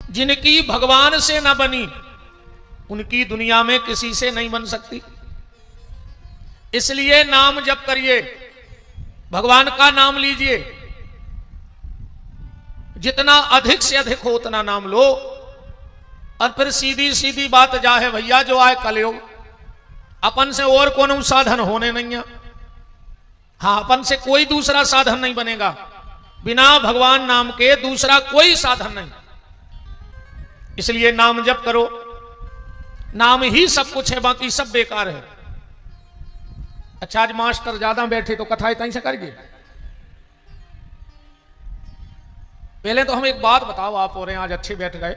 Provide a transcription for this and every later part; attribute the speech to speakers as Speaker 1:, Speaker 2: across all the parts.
Speaker 1: जिनकी भगवान से न बनी उनकी दुनिया में किसी से नहीं बन सकती। इसलिए नाम जप करिए, भगवान का नाम लीजिए, जितना अधिक से अधिक हो उतना नाम लो। और फिर सीधी सीधी बात जा है भैया, जो आए कलयुग, अपन से और कोनो साधन होने नहीं है। हाँ, अपन से कोई दूसरा साधन नहीं बनेगा, बिना भगवान नाम के दूसरा कोई साधन नहीं। इसलिए नाम जप करो, नाम ही सब कुछ है, बाकी सब बेकार है। अच्छा, आज मास्टर ज्यादा बैठे तो कथा इतना से करिए। पहले तो हम एक बात बताओ, आप हो रहे हैं आज अच्छे बैठ गए।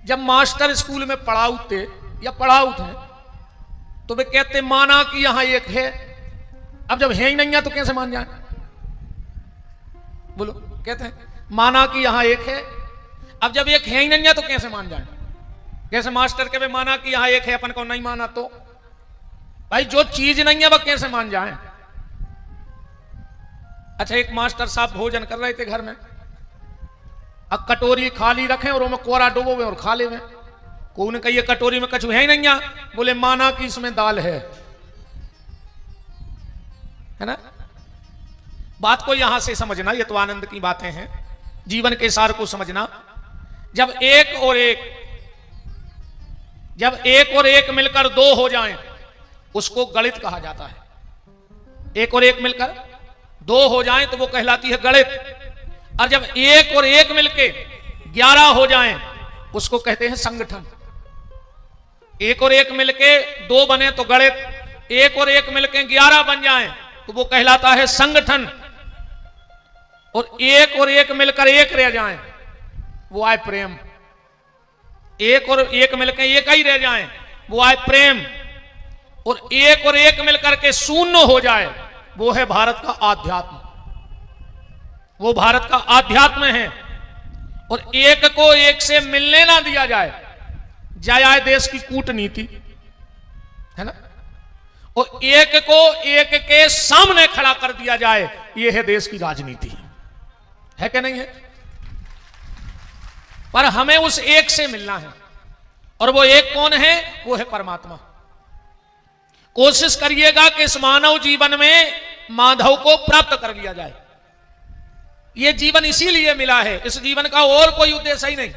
Speaker 1: जब मास्टर स्कूल में पढ़ाते या पढ़ाउत है तो वे कहते माना कि यहां एक है। अब जब है ही नहीं है तो कैसे मान जाए? बोलो, कहते हैं माना कि यहां एक है। अब जब एक है ही नहीं है तो कैसे मान जाए? कैसे मास्टर के वे माना कि यहां एक है, अपन को नहीं माना तो भाई जो चीज नहीं है वह कैसे मान जाए? अच्छा, एक मास्टर साहब भोजन कर रहे थे घर में, अब कटोरी खाली रखें और उसमें कोरा डुबोवे और खा ले। कोई ने कही कटोरी में कछु है ही नहीं है, बोले माना कि इसमें दाल है ना। बात को यहां से समझना, ये तो आनंद की बातें हैं, जीवन के सार को समझना। जब एक और एक मिलकर दो हो जाएं उसको गणित कहा जाता है। एक और एक मिलकर दो हो जाएं तो वो कहलाती है गणित। और जब एक और एक मिलके 11 हो जाएं उसको कहते हैं संगठन। एक और एक मिलके दो बने तो गणित, एक और एक मिलके 11 बन जाएं तो वो कहलाता है संगठन। और एक मिलकर एक रह जाएं वो आए प्रेम। एक और एक मिलकर एक ही रह जाएं वो आए प्रेम। और एक मिलकर के शून्य हो जाए वो है भारत का आध्यात्म। वो भारत का आध्यात्म है। और एक को एक से मिलने ना दिया जाए, जाए देश की कूटनीति है ना। और एक को एक के सामने खड़ा कर दिया जाए, यह है देश की राजनीति, है कि नहीं है? पर हमें उस एक से मिलना है, और वो एक कौन है? वो है परमात्मा। कोशिश करिएगा कि इस मानव जीवन में माधव को प्राप्त कर लिया जाए। यह जीवन इसीलिए मिला है, इस जीवन का और कोई उद्देश्य ही नहीं।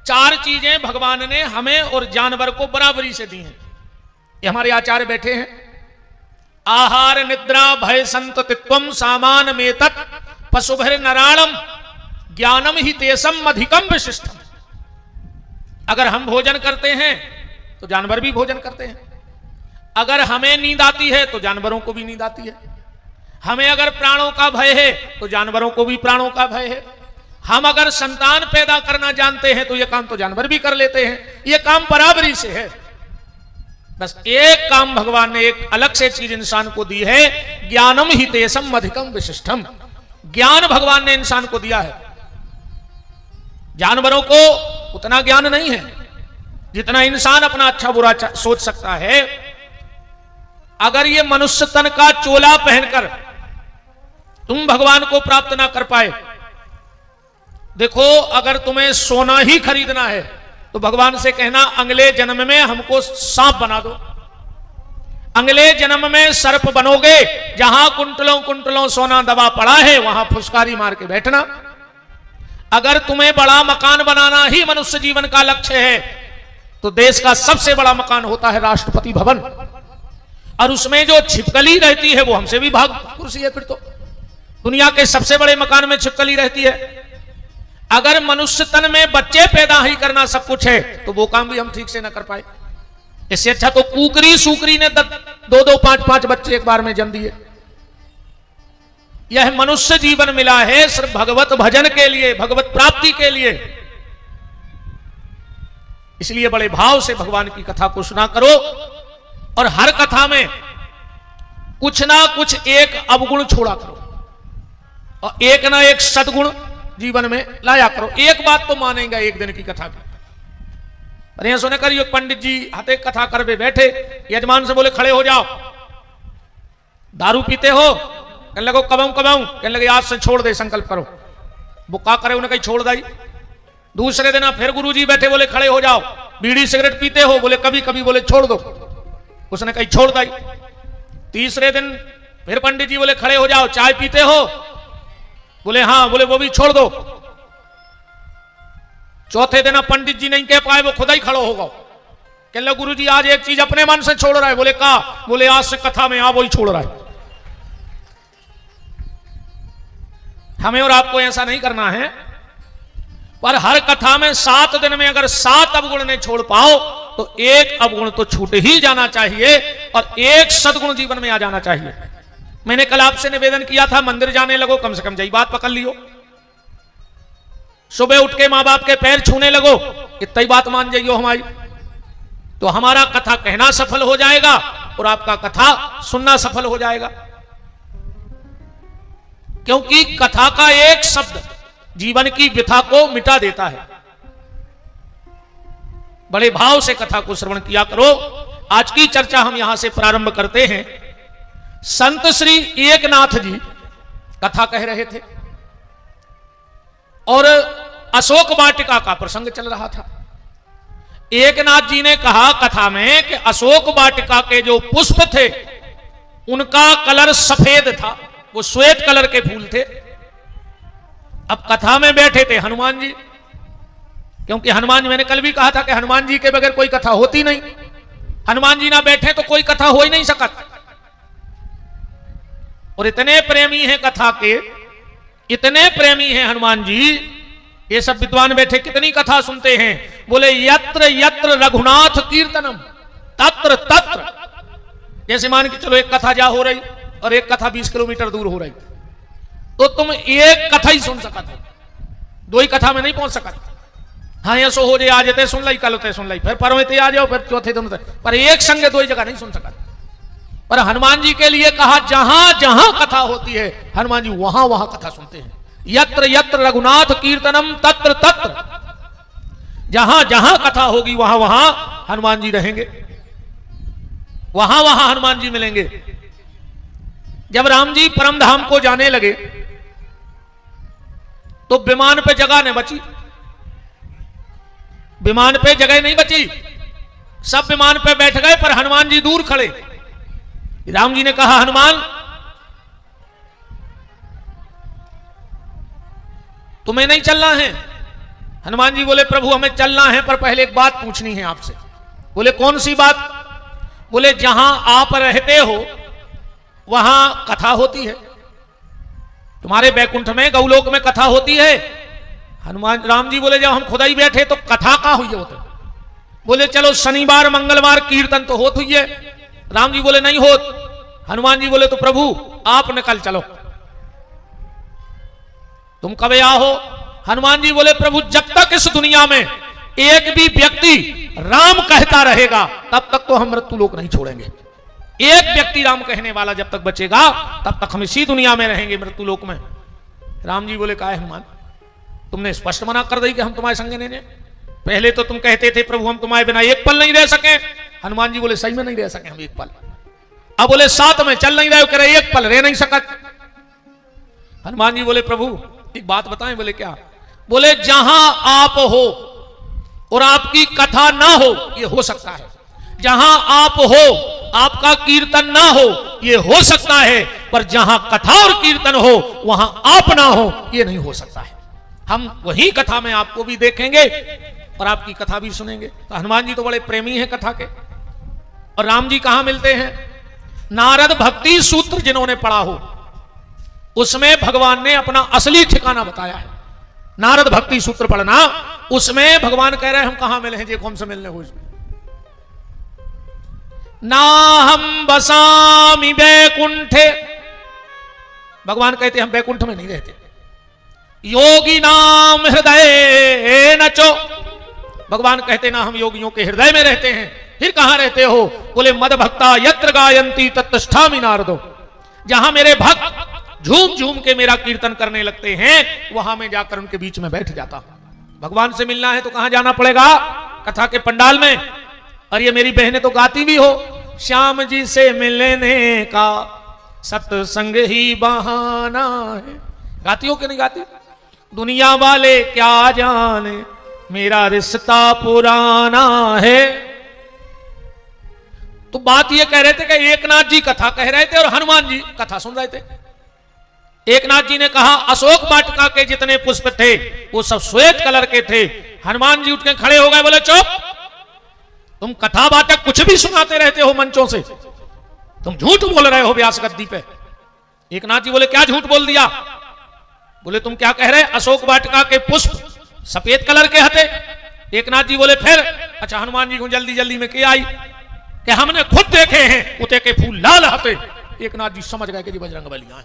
Speaker 1: 4 चीजें भगवान ने हमें और जानवर को बराबरी से दी हैं। ये हमारे आचार्य बैठे हैं। आहार निद्रा भय संततित्वम सामान में तत् पशुभर नराणम ज्ञानम ही तेसम अधिकम विशिष्टम। अगर हम भोजन करते हैं तो जानवर भी भोजन करते हैं। अगर हमें नींद आती है तो जानवरों को भी नींद आती है। हमें अगर प्राणों का भय है तो जानवरों को भी प्राणों का भय है। हम अगर संतान पैदा करना जानते हैं तो यह काम तो जानवर भी कर लेते हैं। यह काम बराबरी से है। बस एक काम भगवान ने एक अलग से चीज इंसान को दी है, ज्ञानम ही तेसम अधिकम विशिष्टम। ज्ञान भगवान ने इंसान को दिया है। जानवरों को उतना ज्ञान नहीं है जितना इंसान अपना अच्छा बुरा सोच सकता है। अगर ये मनुष्य तन का चोला पहनकर तुम भगवान को प्राप्त ना कर पाए, देखो अगर तुम्हें सोना ही खरीदना है तो भगवान से कहना अगले जन्म में हमको सांप बना दो। अगले जन्म में सर्प बनोगे, जहां कुंटलों कुंटलों सोना दबा पड़ा है वहां फुसकारी मार के बैठना। अगर तुम्हें बड़ा मकान बनाना ही मनुष्य जीवन का लक्ष्य है तो देश का सबसे बड़ा मकान होता है राष्ट्रपति भवन, और उसमें जो छिपकली रहती है वो हमसे भी भाग कुर्सी है। फिर तो दुनिया के सबसे बड़े मकान में छिपकली रहती है। अगर मनुष्य तन में बच्चे पैदा ही करना सब कुछ है तो वो काम भी हम ठीक से ना कर पाए। इससे अच्छा तो कुकरी सुकरी ने 2-2 5-5 बच्चे एक बार में जन्म दिए। यह मनुष्य जीवन मिला है सिर्फ भगवत भजन के लिए, भगवत प्राप्ति के लिए। इसलिए बड़े भाव से भगवान की कथा को सुना करो, और हर कथा में कुछ ना कुछ एक अवगुण छोड़ा करो और एक ना एक सद्गुण जीवन में लाया करो। एक बात तो मानेगा एक दिन की कथा की। अरे यहां सुने करिए, पंडित जी हाथे कथा कर बैठे, यजमान से बोले खड़े हो जाओ। दारू पीते हो? कहने लगो कबाऊं कबाऊं। कहने लगे आज से छोड़ दे, संकल्प करो। बुक्का करे उन्हें कहीं छोड़ दाई। दूसरे दिन फिर गुरुजी बैठे, बोले खड़े हो जाओ, बीड़ी सिगरेट पीते हो? बोले कभी कभी। बोले छोड़ दो, उसने कहीं छोड़ दाई। तीसरे दिन फिर पंडित जी बोले खड़े हो जाओ, चाय पीते हो? बोले हाँ। बोले वो भी छोड़ दो। चौथे दिन पंडित जी नहीं कह पाए, वो खुदा ही खड़ा होगा, कह लो गुरुजी आज एक चीज अपने मन से छोड़ रहा है। बोले कहा? बोले आज से कथा में आप वही छोड़ रहा है। हमें और आपको ऐसा नहीं करना है, पर हर कथा में 7 दिन में अगर 7 अवगुण नहीं छोड़ पाओ तो एक अवगुण तो छूट ही जाना चाहिए और एक सद्गुण जीवन में आ जाना चाहिए। मैंने कल आपसे निवेदन किया था, मंदिर जाने लगो, कम से कम यही बात पकड़ लियो। सुबह उठ के मां बाप के पैर छूने लगो, इतना ही बात मान जाइयो हमारी, तो हमारा कथा कहना सफल हो जाएगा और आपका कथा सुनना सफल हो जाएगा। क्योंकि कथा का एक शब्द जीवन की व्यथा को मिटा देता है। बड़े भाव से कथा को श्रवण किया करो। आज की चर्चा हम यहां से प्रारंभ करते हैं। संत श्री एकनाथ जी कथा कह रहे थे और अशोक वाटिका का प्रसंग चल रहा था। एकनाथ जी ने कहा कथा में कि अशोक वाटिका के जो पुष्प थे उनका कलर सफेद था, वो श्वेत कलर के फूल थे। अब कथा में बैठे थे हनुमान जी, क्योंकि हनुमान जी, मैंने कल भी कहा था कि हनुमान जी के बगैर कोई कथा होती नहीं। हनुमान जी ना बैठे तो कोई कथा हो ही नहीं सकती। और इतने प्रेमी हैं कथा के, इतने प्रेमी हैं हनुमान जी, ये सब विद्वान बैठे कितनी कथा सुनते हैं। बोले यत्र यत्र रघुनाथ कीर्तनम तत्र तत्र, जैसे मान के चलो एक कथा जा हो रही और एक कथा 20 किलोमीटर दूर हो रही, तो तुम एक कथा ही सुन सकते हो, 2 ही कथा में नहीं पहुंच सकते। हाँ ऐसो हो जाए, आज ते सुन लाई, कल ते सुन लाई, फिर परवेते आ जाओ, फिर चौथे दिन, पर एक संग 2 ही जगह नहीं सुन सकते। पर हनुमान जी के लिए कहा जहां जहां कथा होती है हनुमान जी वहां वहां कथा सुनते हैं। यत्र यत्र रघुनाथ कीर्तनम तत्र तत्र, जहां जहां कथा होगी वहां वहां हनुमान जी रहेंगे, वहां वहां हनुमान जी मिलेंगे। जब राम जी परम धाम को जाने लगे तो विमान पे जगह नहीं बची, विमान पे जगह नहीं बची, सब विमान पे बैठ गए पर हनुमान जी दूर खड़े। राम जी ने कहा हनुमान तुम्हें नहीं चलना है? हनुमान जी बोले प्रभु हमें चलना है, पर पहले एक बात पूछनी है आपसे। बोले कौन सी बात? बोले जहां आप रहते हो वहां कथा होती है, तुम्हारे बैकुंठ में गौलोक में कथा होती है। हनुमान राम जी बोले जब हम खुदा ही बैठे तो कथा कहां हुई होते? बोले चलो शनिवार मंगलवार कीर्तन तो होत हुई है। राम जी बोले नहीं होत। हनुमान जी बोले तो प्रभु आप निकल चलो, तुम कब आओ? हनुमान जी बोले प्रभु जब तक इस दुनिया में एक भी व्यक्ति राम कहता रहेगा तब तक तो हम मृत्यु लोक नहीं छोड़ेंगे। एक व्यक्ति राम कहने वाला जब तक बचेगा तब तक हम इसी दुनिया में रहेंगे, मृत्यु लोक में। राम जी बोले काहे हनुमान, तुमने स्पष्ट मना कर दी कि हम तुम्हारे संग नहीं। पहले तो तुम कहते थे प्रभु हम तुम्हारे बिना एक पल नहीं रह सके। हनुमान जी बोले सही में नहीं रह सके हम एक पल। अब बोले साथ में चल नहीं रहे, कह रहे एक पल रह नहीं सकत। हनुमान जी बोले प्रभु एक बात बताएं। बोले क्या? बोले जहां आप हो और आपकी कथा ना हो ये हो सकता है, जहां आप हो आपका कीर्तन ना हो ये हो सकता है, पर जहां कथा और कीर्तन हो वहां आप ना हो ये नहीं हो सकता है। हम वही कथा में आपको भी देखेंगे और आपकी कथा भी सुनेंगे। तो हनुमान जी तो बड़े प्रेमी हैं कथा के। और राम जी कहां मिलते हैं? नारद भक्ति सूत्र जिन्होंने पढ़ा हो उसमें भगवान ने अपना असली ठिकाना बताया है। नारद भक्ति सूत्र पढ़ना, उसमें भगवान कह रहे हैं हम कहां मिले हैं, जे कौन से मिलने हो। ना हम बसामि बैकुंठे, भगवान कहते हम बैकुंठ में नहीं रहते। योगी नाम हृदय नचो, भगवान कहते ना हम योगियों के हृदय में रहते हैं। फिर कहां रहते हो? बोले मद भक्ता यत्र गायंती तत्ष्ठामि नारदो, जहां मेरे भक्त झूम झूम के मेरा कीर्तन करने लगते हैं वहां मैं जाकर उनके बीच में बैठ जाता हूं। भगवान से मिलना है तो कहां जाना पड़ेगा? कथा के पंडाल में। और ये मेरी बहनें तो गाती भी हो, श्याम जी से मिलने का सत्संग ही बहाना है। गाती हो कि नहीं गाती? दुनिया वाले क्या जाने मेरा रिश्ता पुराना है। तो बात ये कह रहे थे कि एकनाथ जी कथा कह रहे थे और हनुमान जी कथा सुन रहे थे। एकनाथ जी ने कहा अशोक वाटिका के जितने पुष्प थे वो सब श्वेत कलर के थे। हनुमान जी उठ के खड़े हो गए, बोले चुप, तुम कथा वाचक कुछ भी सुनाते रहते हो मंचों से, तुम झूठ बोल रहे हो व्यास गद्दी पे। एकनाथ जी बोले क्या झूठ बोल दिया? बोले तुम क्या कह रहे, अशोक वाटिका के पुष्प सफेद कलर के हते। एकनाथ जी बोले फिर? अच्छा हनुमान जी को जल्दी जल्दी में क्या आई कि हमने खुद देखे हैं उते के फूल लाल हते। एकनाथ जी समझ गए कि जी बजरंगबली आए।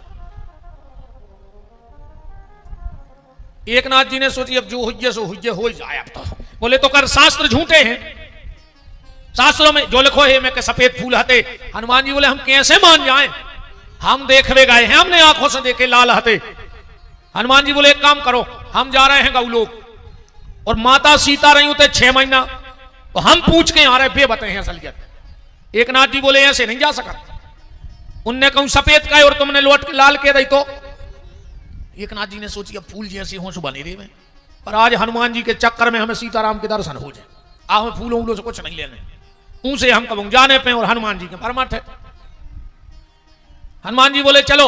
Speaker 1: एकनाथ जी ने सोची अब जो हुई सो हुई हो जाए। अब तो बोले तो कर शास्त्र झूठे हैं, शास्त्रों में जो लिखो है मैं के सफेद फूल हते। हनुमान जी बोले हम कैसे मान जाएं, हम देखवे गए हैं, हमने आंखों से देखे लाल हते। हनुमान जी बोले एक काम करो, हम जा रहे हैं गौलोक और माता सीता रही होते 6 महीना, तो हम पूछ के आ रहे बेबते हैं असलियत। एकनाथ जी बोले ऐसे नहीं जा सका, उनने कहूं सफेद का और तुमने लौट के लाल के रही। तो एकनाथ जी ने सोची अब फूल जैसी होश बने रहे में, पर आज हनुमान जी के चक्कर में हमें सीताराम के दर्शन हो जाए। हमें फूलों वूलों से कुछ नहीं लेने, उनसे हम कब जाने पे और हनुमान जी के परमार्थ है। हनुमान जी बोले चलो,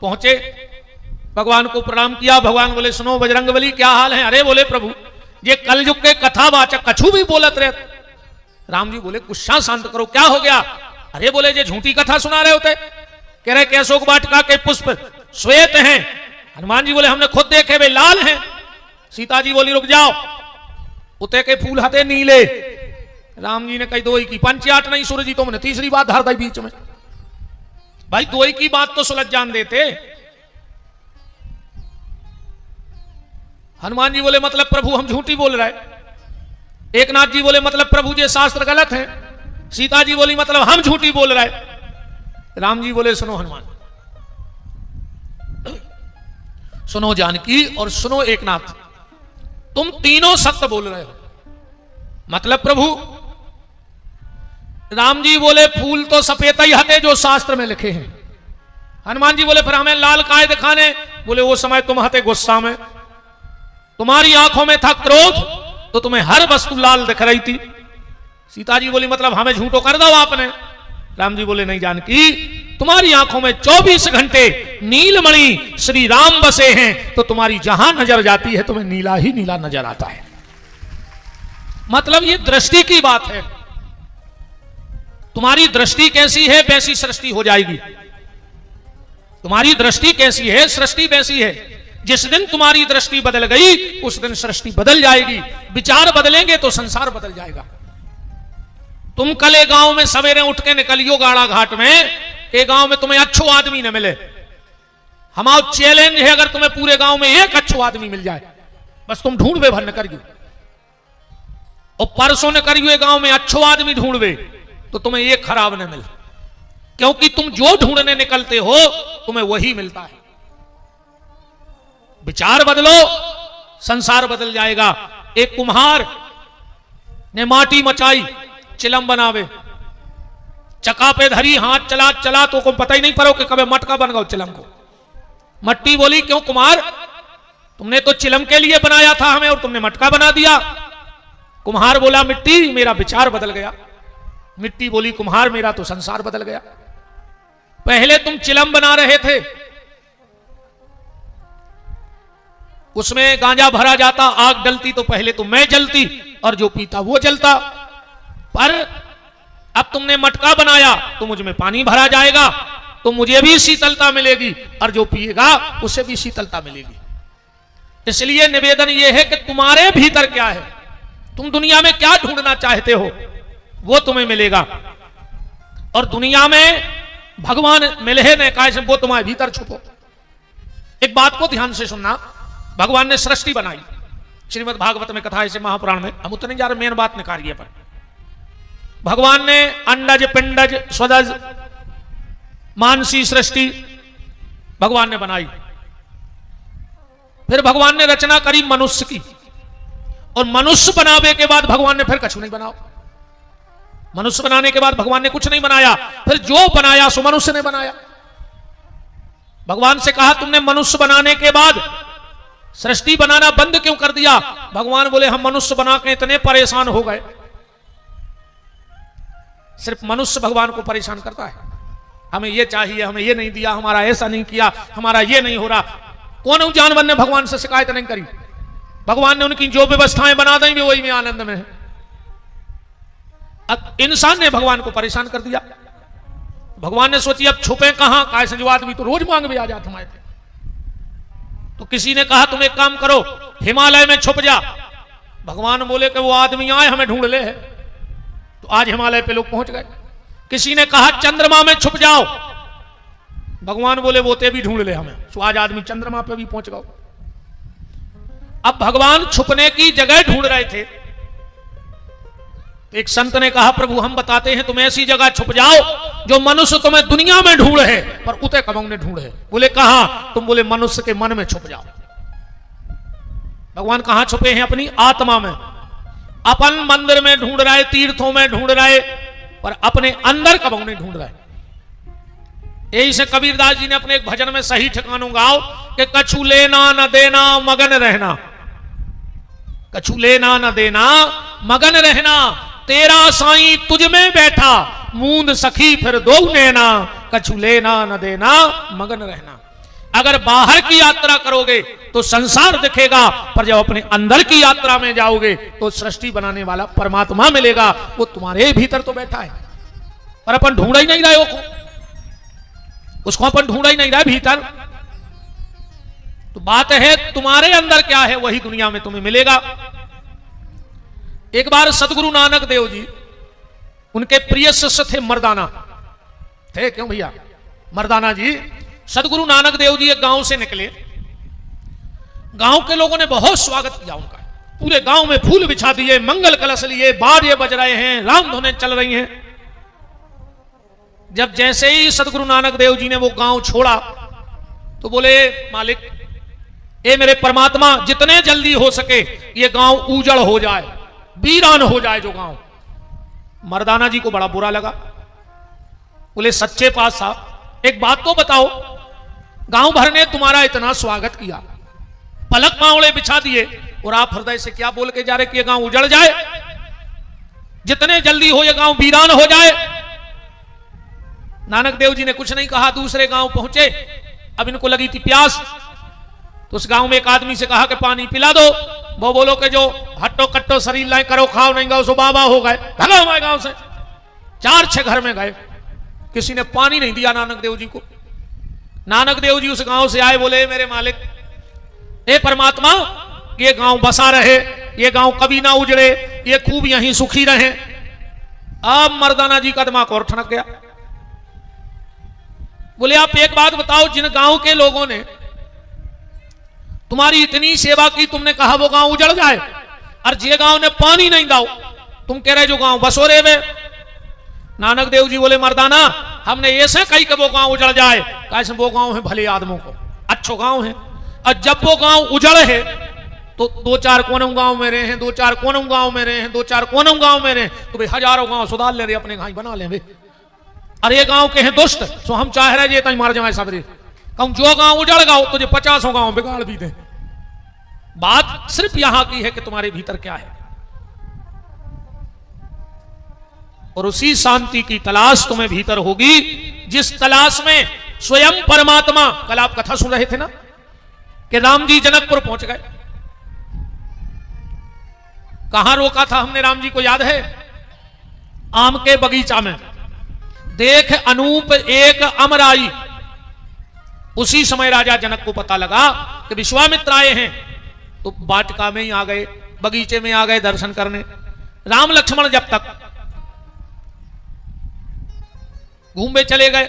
Speaker 1: पहुंचे, भगवान को प्रणाम किया। भगवान बोले सुनो बजरंगबली क्या हाल है? अरे बोले प्रभु ये कलयुग के कथावाचक कछु भी बोलत रहे। राम जी बोले गुस्सा शांत करो, क्या हो गया? अरे बोले ये झूठी कथा सुना रहे होते, कह रहे कि अशोक वाटिका के पुष्प श्वेत हैं। हनुमान जी बोले हमने खुद देखे वे लाल हैं। सीता जी बोली रुक जाओ, उते के फूल हते नीले। राम जी ने कही दो ही की पंचाट नहीं सूर्य जी, तुमने तीसरी बात धर दी बीच में। भाई दो ही की बात तो सुलझ जान देते। हनुमान जी बोले मतलब प्रभु हम झूठी बोल रहे। एकनाथ जी बोले मतलब प्रभु जी शास्त्र गलत है। सीता जी बोली मतलब हम झूठी बोल रहे। राम जी बोले सुनो हनुमान, सुनो जानकी और सुनो एकनाथ, तुम तीनों सत्य बोल रहे हो। मतलब प्रभु? राम जी बोले फूल तो सफेद ही हते जो शास्त्र में लिखे हैं। हनुमान जी बोले फिर हमें लाल काय दिखाने? बोले वो समय तुम हते गुस्सा में, तुम्हारी आंखों में था क्रोध, तो तुम्हें हर वस्तु लाल दिख रही थी। सीता जी बोली मतलब हमें झूठो कर दो आपने। राम जी बोले नहीं जानकी, तुम्हारी आंखों में 24 घंटे नीलमणि श्री राम बसे हैं, तो तुम्हारी जहां नजर जाती है तुम्हें नीला ही नीला नजर आता है। मतलब ये दृष्टि की बात है, तुम्हारी दृष्टि कैसी है वैसी सृष्टि हो जाएगी। तुम्हारी दृष्टि कैसी है सृष्टि वैसी है। जिस दिन तुम्हारी दृष्टि बदल गई उस दिन सृष्टि बदल जाएगी। विचार बदलेंगे तो संसार बदल जाएगा। तुम कल एक गांव में सवेरे उठ के निकलियो गाड़ा घाट में, एक गांव में तुम्हें अच्छो आदमी न मिले। हमारा चैलेंज है अगर तुम्हें पूरे गांव में एक अच्छो आदमी मिल जाए, बस तुम ढूंढवे भर न करियो। और परसों न करियो एक गांव में अच्छो आदमी ढूंढवे तो तुम्हें एक खराब न मिले, क्योंकि तुम जो ढूंढने निकलते हो तुम्हें वही मिलता है। विचार बदलो संसार बदल जाएगा। एक कुम्हार ने माटी मचाई चिलम बनावे, चका पे धरी हाथ चला चला तो को पता ही नहीं पड़ो कि कभी मटका बन गया चिलम को। मट्टी बोली क्यों कुम्हार, तुमने तो चिलम के लिए बनाया था हमें और तुमने मटका बना दिया। कुम्हार बोला मिट्टी मेरा विचार बदल गया। मिट्टी बोली कुम्हार मेरा तो संसार बदल गया। पहले तुम चिलम बना रहे थे, उसमें गांजा भरा जाता, आग डलती तो पहले तो मैं जलती और जो पीता वो जलता। पर अब तुमने मटका बनाया तो मुझ में पानी भरा जाएगा तो मुझे भी शीतलता मिलेगी और जो पिएगा उसे भी शीतलता मिलेगी। इसलिए निवेदन यह है कि तुम्हारे भीतर क्या है, तुम दुनिया में क्या ढूंढना चाहते हो वो तुम्हें मिलेगा। और दुनिया में भगवान मिले न कैसे वो तुम्हारे भीतर छुपो। एक बात को ध्यान से सुनना, भगवान ने सृष्टि बनाई, श्रीमद् भागवत में कथा है, इसे महापुराण में, हम उतने जा रहे, मेन बात निकालिए। पर भगवान ने अंडज पिंडज स्वदज मानसी सृष्टि भगवान ने बनाई। फिर भगवान ने रचना करी मनुष्य की, और मनुष्य बनावे के बाद भगवान ने फिर कछु नहीं बनाओ। मनुष्य बनाने के बाद भगवान ने कुछ नहीं बनाया, फिर जो बनाया सो मनुष्य ने बनाया। भगवान से कहा तुमने मनुष्य बनाने के बाद सृष्टि बनाना बंद क्यों कर दिया? भगवान बोले हम मनुष्य बना के इतने परेशान हो गए। सिर्फ मनुष्य भगवान को परेशान करता है, हमें ये चाहिए, हमें ये नहीं दिया, हमारा ऐसा नहीं किया, हमारा ये नहीं हो रहा। कौन उन जानवर ने भगवान से शिकायत नहीं करी? भगवान ने उनकी जो व्यवस्थाएं बना दी वही में आनंद में है। अब इंसान ने भगवान को परेशान कर दिया। भगवान ने सोची अब छुपे कहां, कैसे जो आदमी तो रोज मांग भी आ जाते हमारे थे। तो किसी ने कहा तुम एक काम करो, हिमालय में छुप जा। भगवान बोले कि वो आदमी आए हमें ढूंढ ले है। तो आज हिमालय पे लोग पहुंच गए। किसी ने कहा चंद्रमा में छुप जाओ। भगवान बोले वो ते भी ढूंढ ले हमें। तो आज आदमी चंद्रमा पे भी पहुंच गए। अब भगवान छुपने की जगह ढूंढ रहे थे। एक संत ने कहा प्रभु हम बताते हैं तुम ऐसी जगह छुप जाओ जो मनुष्य तुम्हें दुनिया में ढूंढ है पर उते कबों ने ढूंढ है। बोले कहां? तुम बोले मनुष्य के मन में छुप जाओ। भगवान कहां छुपे हैं? अपनी आत्मा में। अपन मंदिर में ढूंढ रहे, तीर्थों में ढूंढ रहे, पर अपने अंदर कबों ने ढूंढ रहे। यही से कबीरदास जी ने अपने एक भजन में सही ठिकानों गाओ कि कछु लेना न देना मगन रहना, कछु लेना न देना मगन रहना, तेरा साईं तुझ में बैठा, मूंद सखी फिर दो नैना, कछु लेना न देना मगन रहना। अगर बाहर की यात्रा करोगे तो संसार दिखेगा, पर जब अपने अंदर की यात्रा में जाओगे तो सृष्टि बनाने वाला परमात्मा मिलेगा। वो तुम्हारे भीतर तो बैठा है, पर अपन ढूंढ ही नहीं रहे उसको अपन ढूंढ ही नहीं रहे भीतर। तो बात है तुम्हारे अंदर क्या है वही दुनिया में तुम्हें मिलेगा। एक बार सदगुरु नानक देव जी, उनके प्रिय शिष्य थे मर्दाना थे। क्यों भैया? मर्दाना जी, सदगुरु नानक देव जी एक गांव से निकले। गांव के लोगों ने बहुत स्वागत किया उनका। पूरे गांव में फूल बिछा दिए, मंगल कलश लिए, बाजे बज रहे हैं, राम धुनें चल रही हैं। जब जैसे ही सदगुरु नानक देव जी ने वो गांव छोड़ा तो बोले मालिक ए मेरे परमात्मा, जितने जल्दी हो सके ये गांव उजड़ हो जाए, वीरान हो जाए जो गांव। मर्दाना जी को बड़ा बुरा लगा। बोले सच्चे पातशाह एक बात तो बताओ, गांव भर ने तुम्हारा इतना स्वागत किया, पलक पावड़े बिछा दिए, और आप हृदय से क्या बोल के जा रहे कि ये गांव उजड़ जाए, जितने जल्दी हो ये गांव वीरान हो जाए। नानक देव जी ने कुछ नहीं कहा। दूसरे गांव पहुंचे। अब इनको लगी थी प्यास, तो उस गांव में एक आदमी से कहा कि पानी पिला दो। वो बोलो कि जो हट्टो कट्टो शरीर लाए करो खाओ नहीं गए, सो बाबा हो गए, भगा हमारे गांव से। 4-6 घर में गए, किसी ने पानी नहीं दिया नानक देव जी को। नानक देव जी उस गांव से आए, बोले मेरे मालिक हे परमात्मा, ये गांव बसा रहे, ये गांव कभी ना उजड़े, ये खूब यहीं सुखी रहे। अब मर्दाना जी का दिमाग और ठनक गया। बोले आप एक बात बताओ, जिन गांव के लोगों ने तुम्हारी इतनी सेवा की, तुमने कहा वो गांव उजड़ जाए, और जे गांव ने पानी नहीं दाओ, तुम कह रहे जो गांव बसो रे वे। नानक देव जी बोले मर्दाना, हमने ऐसे कही कि वो गांव उजड़ जाए, कैसे वो गांव है भले आदमों को, अच्छो गांव है। और जब वो गांव उजड़ है तो 2-4 कोनों गांव में रहे हैं, 2-4 कोनों गांव में रहे हैं, 2-4 कोनों गांव में रहे, तो भाई हजारों गांव सुधार ले रहे, अपने गांव बना ले। अरे ये गांव के हैं दुष्ट, सो हम चाह रहे ये मार जाए सबरे। कहूं जो गांव उजड़ गाओ तुझे 50 गांव बिगाड़ भी दे। बात सिर्फ यहां की है कि तुम्हारे भीतर क्या है, और उसी शांति की तलाश तुम्हें भीतर होगी, जिस तलाश में स्वयं परमात्मा। कल आप कथा सुन रहे थे ना कि राम जी जनकपुर पहुंच गए। कहां रोका था हमने राम जी को, याद है? आम के बगीचा में। देख अनूप एक अमराई। उसी समय राजा जनक को पता लगा कि विश्वामित्र आए हैं, तो वाटिका में ही आ गए, बगीचे में आ गए दर्शन करने। राम लक्ष्मण जब तक घूमे चले गए,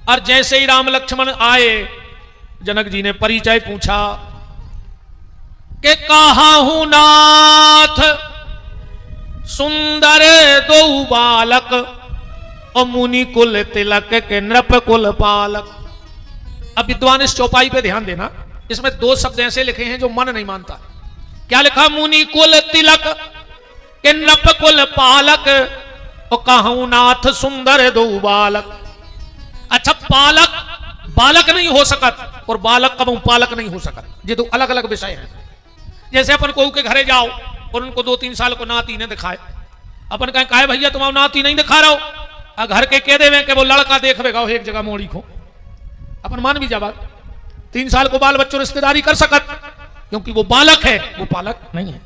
Speaker 1: और जैसे ही राम लक्ष्मण आए, जनक जी ने परिचय पूछा कि कहा हूं नाथ सुंदर दो बालक, और मुनि कुल तिलक के नृप कुल पालक। अब विद्वान इस चौपाई पे ध्यान देना, इसमें 2 शब्द ऐसे लिखे हैं जो मन नहीं मानता। क्या लिखा? मुनि कुल तिलक के नृप कुल पालक, और कहूं नाथ सुंदर दो बालक। अच्छा, पालक बालक नहीं हो सकत, और बालक कब पालक नहीं हो सकत। ये तो अलग अलग विषय है। जैसे अपन कोई के घरे जाओ और उनको 2-3 साल को नाती ने दिखाए, अपन कहें काहे भैया तुम्हारा नाती नहीं दिखा रहा हो, घर के कह देवे कि वो लड़का देखवेगा एक जगह मोड़ी को, अपन मान भी जावा 3 साल को बाल बच्चों रिश्तेदारी कर सकत, क्योंकि वो बालक है, वो पालक नहीं है।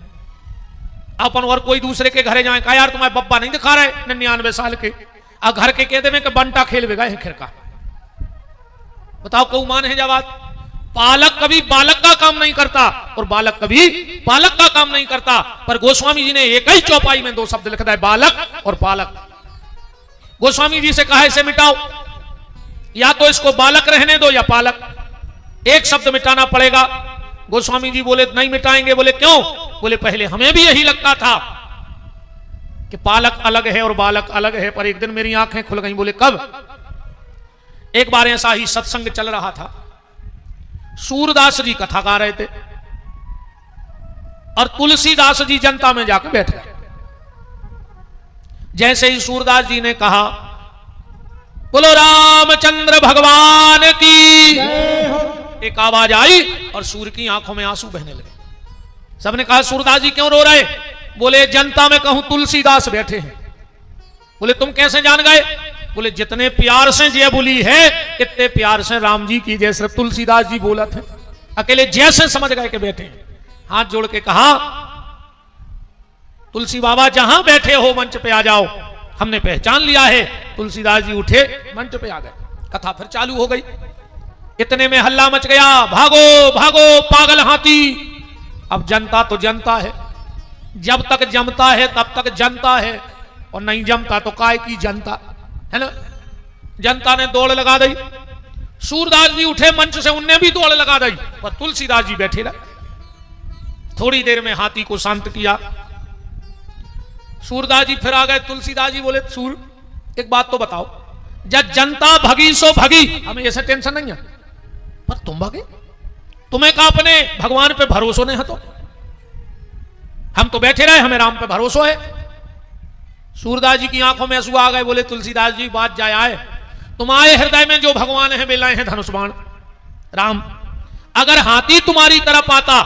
Speaker 1: अपन और कोई दूसरे के घरे जाए, कहा यार तुम्हारे बब्बा नहीं दिखा रहे 99 साल के, घर के कह देवे कि बंटा खेलवेगा है खिरका। बताओ कौ मान है जवाब। पालक कभी बालक का काम नहीं करता और बालक कभी पालक का काम नहीं करता। पर गोस्वामी जी ने एक ही चौपाई में 2 शब्द लिखा है, बालक और पालक। गोस्वामी जी से कहा इसे मिटाओ, या तो इसको बालक रहने दो या पालक, एक शब्द मिटाना पड़ेगा। गोस्वामी जी बोले नहीं मिटाएंगे। बोले क्यों? बोले पहले हमें भी यही लगता था कि पालक अलग है और बालक अलग है, पर एक दिन मेरी आंखें खुल गई। बोले कब? एक बार ऐसा ही सत्संग चल रहा था, सूरदास जी कथा गा रहे थे और तुलसीदास जी जनता में जाकर बैठ गए। जैसे ही सूरदास जी ने कहा बोलो रामचंद्र भगवान की, एक आवाज आई और सूर की आंखों में आंसू बहने लगे। सबने कहा सूरदास जी क्यों रो रहे? बोले जनता में कहूं तुलसीदास बैठे हैं। बोले तुम कैसे जान गए? बोले जितने प्यार से जय बोली है इतने प्यार से राम जी की जैसे तुलसीदास जी बोला थे, अकेले जैसे समझ गए कि बैठे हैं। हाथ जोड़ के कहा तुलसी बाबा जहां बैठे हो मंच पे आ जाओ, हमने पहचान लिया है। तुलसीदास जी उठे मंच पे आ गए, कथा फिर चालू हो गई। इतने में हल्ला मच गया, भागो भागो पागल हाथी। अब जनता तो जनता है, जब तक जमता है तब तक जनता है, और नहीं जमता तो काय की जनता है ना। जनता ने दौड़ लगा दी, सूरदास जी उठे मंच से, उनने भी दौड़ लगा दी, पर तुलसीदास जी बैठे रहे। थोड़ी देर में हाथी को शांत किया, सूरदास जी फिर आ गए। तुलसीदास जी बोले सूर एक बात तो बताओ, जब जनता भगी सो भगी, हमें ऐसे टेंशन नहीं है, पर तुम भगे, तुम्हें कहा अपने भगवान पे भरोसा नहीं है, तो हम तो बैठे रहे, हमें राम पे भरोसा है। सूरदास जी की आंखों में आंसू आ गए। बोले तुलसीदास जी बात जाए आए, तुम्हारे हृदय में जो भगवान है मिलाए हैं धनुष बाण राम। अगर हाथी तुम्हारी तरफ आता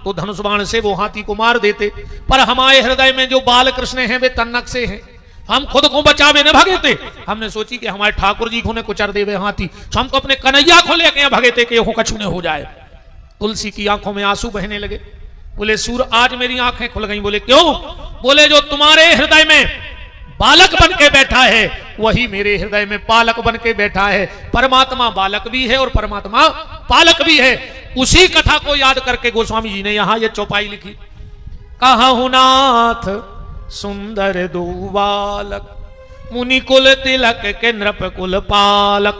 Speaker 1: तो धनुष बाण से वो हाथी को मार देते, पर हमारे हृदय में जो बाल कृष्ण हैं वे तन्नक से हैं, हम खुद को बचावे न भगे थे। हमने सोची कि हमारे ठाकुर जी को ने कुचर देवे हाथी, तो हमको अपने कन्हैया को लेके भगे थे कि हो कछु न हो जाए। तुलसी की आंखों में आंसू बहने लगे। बोले सूर आज मेरी आंखें खुल गई। बोले क्यों? बोले जो तुम्हारे हृदय में बालक बन के बैठा है वही मेरे हृदय में पालक बन के बैठा है। परमात्मा बालक भी है और परमात्मा पालक भी है। उसी कथा को याद करके गोस्वामी जी ने यहां ये चौपाई लिखी, कहु नाथ सुंदर दो बालक मुनि कुल तिलक के नृप कुल पालक।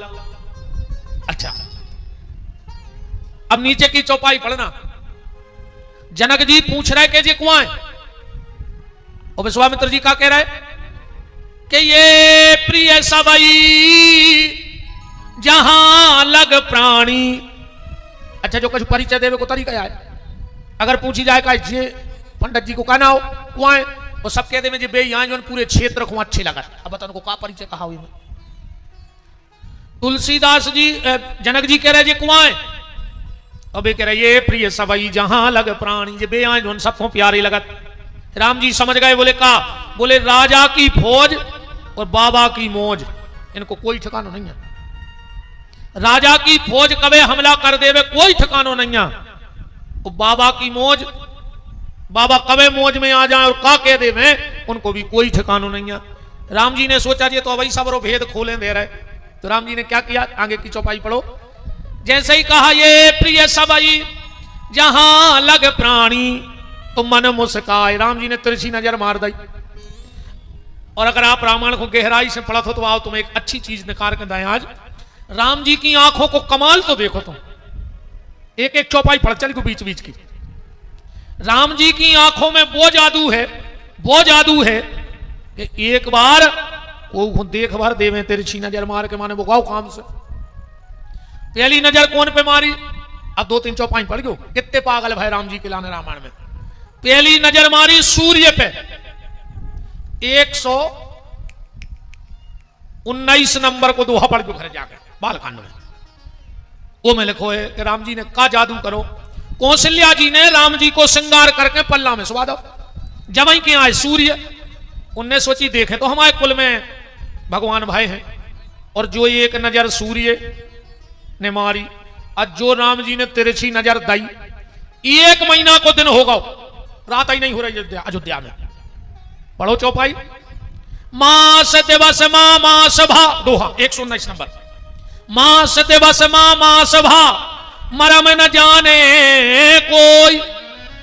Speaker 1: अच्छा अब नीचे की चौपाई पढ़ना। जनक जी पूछ रहे कि जी कुआं है, और विश्वामित्र जी का कह रहे कि ये प्रिय सबई जहां लग प्राणी। अच्छा जो कुछ परिचय देवे को तरीका है, अगर पूछी जाए का ये पंडित जी को कहना हो कुआं है, वो सब कह देवे जी बे यहाँ जो पूरे क्षेत्र को अच्छे लगा। अब बताओ उनको का परिचय कहा हुई। तुलसीदास जी जनक जी कह रहे जी कुआं है, अब कह रहे ये प्रिय सबई जहां लग प्राणी, ये बे यहाँ सबको प्यारे लगत। राम जी समझ गए। बोले का? बोले राजा की फौज और बाबा की मौज, इनको कोई ठिकाना नहीं है। राजा की फौज कभी हमला कर देवे कोई ठिकाना नहीं है, और बाबा की मौज, बाबा कभी मौज में आ जाए और का कह देवे उनको भी कोई ठिकाना नहीं है। राम जी ने सोचा जी तो वही सबरो भेद खोले दे रहे, तो राम जी ने क्या किया? आगे की चौपाई पढ़ो। जैसे ही कहा ये प्रिय सबई जहां लग प्राणी, तो मन मुस्काए। राम जी ने तिरछी नजर मार दी। और अगर आप रामायण को गहराई से पढ़त हो तो आओ तुम एक अच्छी चीज निकाल के दाएं। आज राम जी की आंखों को कमाल तो देखो तुम, एक एक चौपाई पढ़ चल को बीच बीच की। राम जी की आंखों में वो जादू है, वो जादू है कि एक बार वो देख भर देवे तिरछी नजर मार के, माने वो गाओ काम से। पहली नजर कौन पे मारी? अब 2-3 चौपाई पढ़ गयो, कितने पागल भाई राम जी के लाने रामायण में। पहली नजर मारी सूर्य पे, 119 नंबर को दोहा पढ़ के घर जाकर बालकांड में। वो में लिखो है कि राम जी ने का जादू करो। कौशल्या जी ने राम जी को श्रृंगार करके पल्ला में सुवा दो। जब वहीं के आए सूर्य, उनने सोची देखे तो हमारे कुल में भगवान भाई हैं, और जो एक नजर सूर्य ने मारी और जो राम जी ने तिरछी नजर दी, 1 महीना को दिन होगा, रात ही नहीं हो रही अयोध्या में। पढ़ो चौपाई। मास दिवस मास भा, दोहा 119 नंबर। मास दिवस मास भा, मरम न जाने कोई,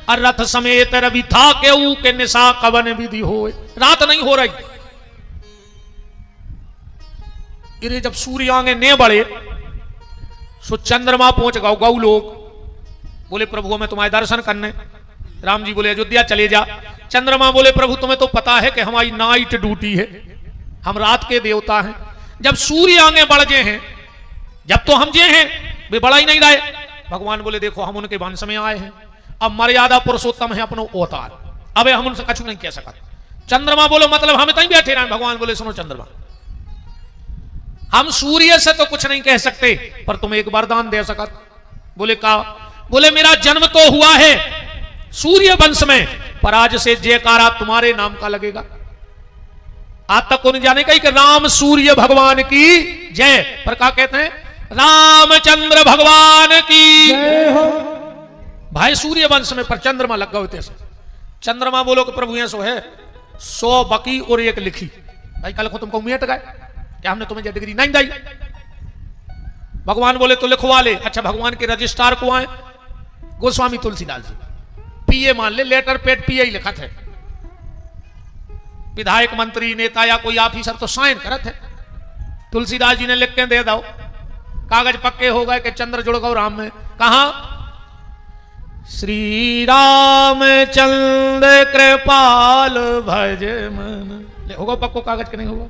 Speaker 1: और रथ समेत रवि था के निशा कवन विधि होए। रात नहीं हो रही। इरे जब सूर्य आगे ने बढ़े सो चंद्रमा पहुंच गौ। गौ लोग बोले प्रभु हमें तुम्हारे दर्शन करने। राम जी बोले अयोध्या चले जा। चंद्रमा बोले प्रभु तुम्हें तो पता है कि हमारी नाइट ड्यूटी है, हम रात के देवता हैं। जब सूर्य आगे बढ़ गए हैं, जब तो हम जे हैं वे बढ़ा ही नहीं रहे। भगवान बोले देखो हम उनके वंश में आए हैं, अब मर्यादा पुरुषोत्तम है अपनो अवतार, अब हम उनसे कछु नहीं कह सकते। चंद्रमा बोलो मतलब हम तहीं बैठे रहे। भगवान बोले सुनो चंद्रमा, हम सूर्य से तो कुछ नहीं कह सकते, पर तुम एक वरदान दे सकत। बोले का? बोले मेरा जन्म तो हुआ है सूर्य वंश में, पर आज से जयकारा तुम्हारे नाम का लगेगा। आज तक को नहीं जाने का कि राम सूर्य भगवान की जय, पर क्या कहते हैं? रामचंद्र भगवान की जय हो। भाई सूर्य वंश में पर चंद्रमा लग गए होते। चंद्रमा बोलो कि प्रभु ये सो है 100 बकी और 1 लिखी। भाई कल को तुमको मिट गए क्या? हमने तुम्हें डिग्री नहीं दी। भगवान बोले तो लिखवा ले। अच्छा भगवान के रजिस्ट्रार को आए गोस्वामी तुलसीदास जी, पीए मान ले, लेटर पेड पीए ही लिखा थे। विधायक मंत्री नेता या कोई ऑफिसर तो साइन करत है। तुलसीदास जी ने लिख के दे दो, कागज पक्के हो गए कि चंद्र जुड़ गौ राम में। कहा? श्री राम चंद्र कृपाल भज मन। होगा पक्को कागज के नहीं होगा?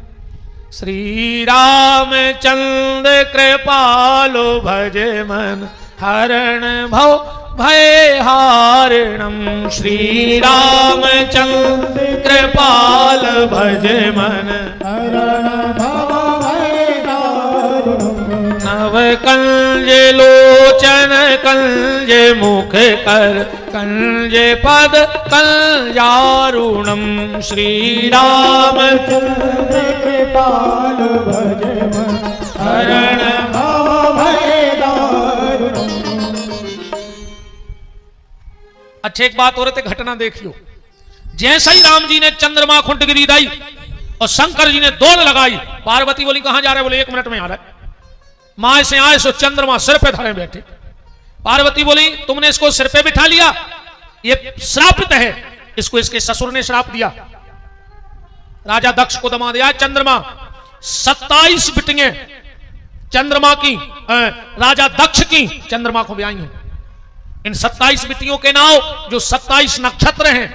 Speaker 1: श्री राम चंद्र कृपाल भज मन, हरण भव भय हारिणम। श्री राम चंद्र कृपाल भज मन, हरण भव भय हारिणम। नव कंज लोचन कंज मुख कर, कंज पद कल्यारुणम। श्री राम चंद्र कृपाल भज मन, हरण भव भय हारिणम। अच्छा एक बात और घटना देखियो। जैसे ही राम जी ने चंद्रमा को डिग्री दी और शंकर जी ने दौड़ लगाई, पार्वती बोली कहां जा रहे? बोले 1 मिनट में आ रहा है। मां से आए सो चंद्रमा सिर पे धरे बैठे। पार्वती बोली तुमने इसको सिर पे बिठा लिया, ये श्रापित है, इसको इसके ससुर ने श्राप दिया। राजा दक्ष को दमा दिया। चंद्रमा 27 बिटियां चंद्रमा की, राजा दक्ष की चंद्रमा को ब्याई हैं। इन 27 बिटियों के नाम जो 27 नक्षत्र हैं,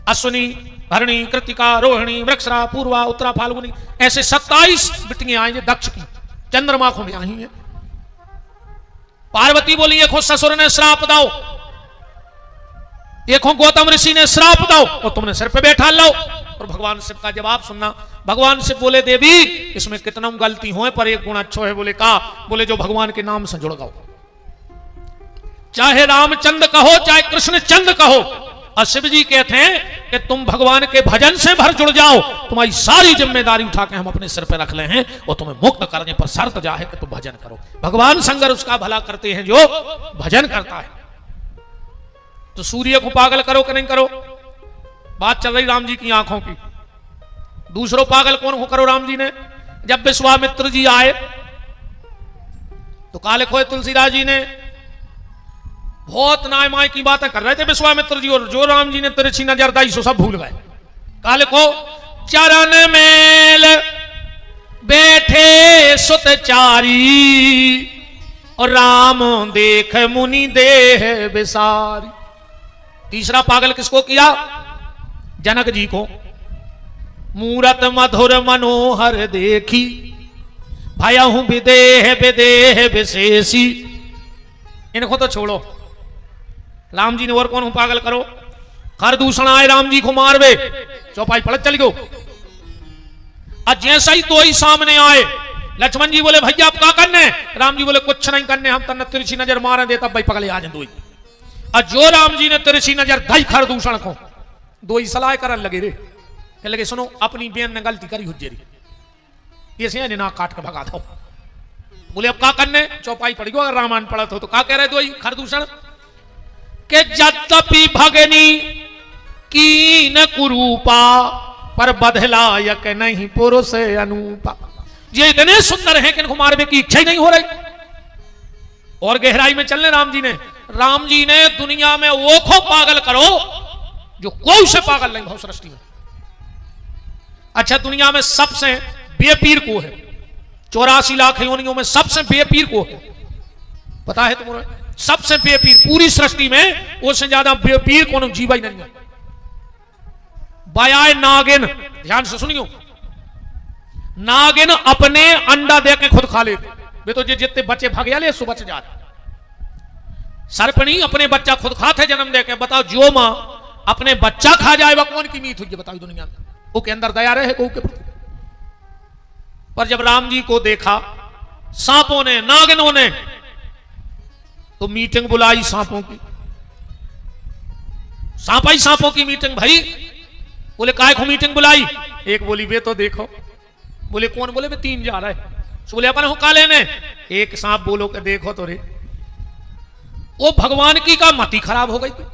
Speaker 1: अश्विनी भरणी कृतिका रोहिणी वृक्षरा पूर्वा उत्तरा फाल्गुनी, ऐसे 27 बिटियां आई दक्ष की, चंद्रमा को ब्याही हैं। पार्वती बोली देखो ससुर ने श्राप दाओ, देखो गौतम ऋषि ने श्राप दाओ और तुमने सिर पे बैठा लाओ। और भगवान शिव का जवाब सुनना। भगवान शिव बोले देवी इसमें कितना गलती हो पर एक गुण अच्छो है। बोले का? बोले जो भगवान के नाम से जुड़ गओ, चाहे रामचंद्र कहो चाहे कृष्ण चंद्र कहो। और शिव जी कहते हैं कि तुम भगवान के भजन से भर जुड़ जाओ, तुम्हारी सारी जिम्मेदारी उठा के हम अपने सिर पे रख ले हैं, और तुम्हें मुक्त करने पर शर्त जा है कि तुम भजन करो। भगवान शंकर उसका भला करते हैं जो भजन करता है। तो सूर्य को पागल करो कि नहीं करो? बात चल रही राम जी की आंखों की। दूसरों पागल कौन को करो? राम जी ने जब विश्वामित्र जी आए तो काले खोए तुलसीदास जी ने बहुत नाय माय की बातें कर रहे थे विश्वामित्र जी, और जो राम जी ने तिरछी नजर दी सो सब भूल गए। काले को चरण मेल बैठे सुतचारी, और राम देख मुनि देह बिसारी। तीसरा पागल किसको किया? जनक जी को। मूरत मधुर मनोहर देखी, भयहु विदेह विदेह विशेषी। इनको तो छोड़ो, राम जी ने और कौन पागल करो? कर दूषण आए राम जी को मारवे, चौपाई पलट चल गो। और जैसा ही तो ही सामने आए लक्ष्मण जी बोले भैया आप क्या करने? राम जी बोले कुछ नहीं करने, हम तन्ने तिरछी नजर मारे देता भाई पगले आ जाए। और जो राम जी ने तिरछी नजर दई खरदूषण को दो ही सलाह करन लगे रे, कह लगे सुनो अपनी बेन ने गलती करी हुज्जेरी, ये से ना काट के भगा दो। बोले अब क्या करने? चौपाई पड़ी अगर रामायण पढ़त हो तो क्या कह रहे दो ही खरदूषण के जतपि भगनी की न कुरूपा पर बदला यक नहीं पुरुष अनूपा। ये इतने सुंदर हैं कि इनको मारने की इच्छा ही नहीं हो रही। और गहराई में चलने राम जी ने दुनिया में वो खो पागल करो जो कोई से पागल नहीं भाव सृष्टि में। अच्छा दुनिया में सबसे बेपीर को है, 84 लाख योनियों में सबसे बेपीर को है, पता है तुम्हें? सबसे बेपीर पूरी सृष्टि में उससे ज्यादा बेपीर कौन जीवा ही नहीं है। बयाए नागिन, ध्यान से सुनियो, नागिन अपने अंडा दे के खुद खा लेते वे तो जितने बच्चे भाग ले सो बच जाते। सर्पणी अपने बच्चा खुद खाते जन्म दे के। बताओ जो मां अपने बच्चा खा जाए वह कौन की मीत हुई? बताओ दुनिया में वो के अंदर दया रहे को के प्रति। पर जब राम जी को देखा सांपों ने नागिनों ने तो मीटिंग बुलाई सांपों की, सांपों की मीटिंग भाई। बोले काय को मीटिंग बुलाई? एक बोली वे तो देखो। बोले कौन? बोले वे 3 जा रहा है। बोले अपन हो का लेने? एक सांप बोलो के देखो तो रे वो भगवान की का मति खराब हो गई थी,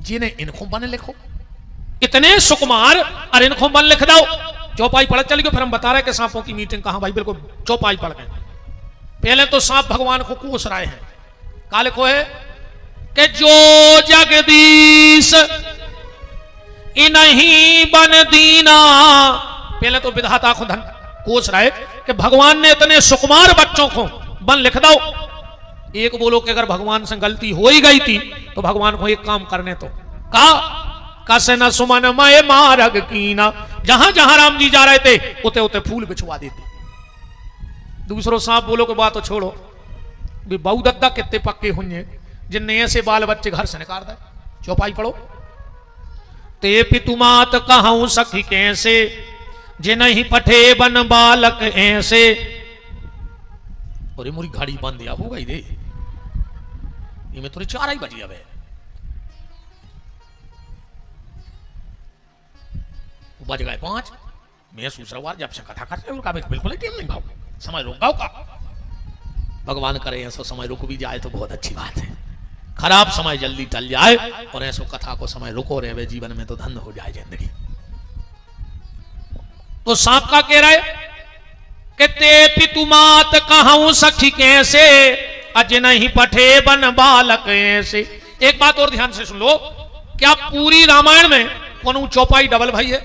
Speaker 1: जिन्हें इनको बन लिखो इतने सुकुमार और इनको बन लिख दो। चौपाई पढ़ चल गए, फिर हम बता रहे कि सांपों की मीटिंग कहां भाई, बिल्कुल चौपाई पढ़ गए। पहले तो सांप भगवान को कोस रहे हैं, काले को है कि जो जगदीश इन्हीं बन दीना। पहले तो विधाता को धन कोस रहे कि भगवान ने इतने सुकुमार बच्चों को बन लिख दो। एक बोलो कि अगर भगवान से गलती हो ही गई थी तो भगवान को एक काम करने तो कसे न सुमन मय मारग कीना। जहां जहां राम जी जा रहे थे उते उते फूल बिछवा देते। दूसरो सांप बोलो के बात तो छोड़ो, भी बहु दद्दा कितने पक्के हुए जिनने ऐसे बाल बच्चे घर से निकाल दे। चौपाई पढ़ो। ते पितुमात कहूं सखी कैसे जे नहीं पठे बन बालक ऐसे। और मोरी गाड़ी बंद दिया हो गई दे, ये में थोड़ी 4 ही बजी। अब बज गए 5। मैं सूसरवार जब से कथा करते हैं उनका बिल्कुल ही टीम नहीं भाव समय रोक गाओ का। भगवान करे ऐसा समय रुक भी जाए तो बहुत अच्छी बात है। खराब समय जल्दी टल जाए और ऐसो कथा को समय रुको रहे जीवन में तो धन्य हो जाए जिंदगी। तो सांप का कह रहा है कि ते पितुमात कहूं सखी कैसे अज नहीं पठे बन बालक ऐसे। एक बात और ध्यान से सुन लो, क्या पूरी रामायण में कौन चौपाई डबल भाई है?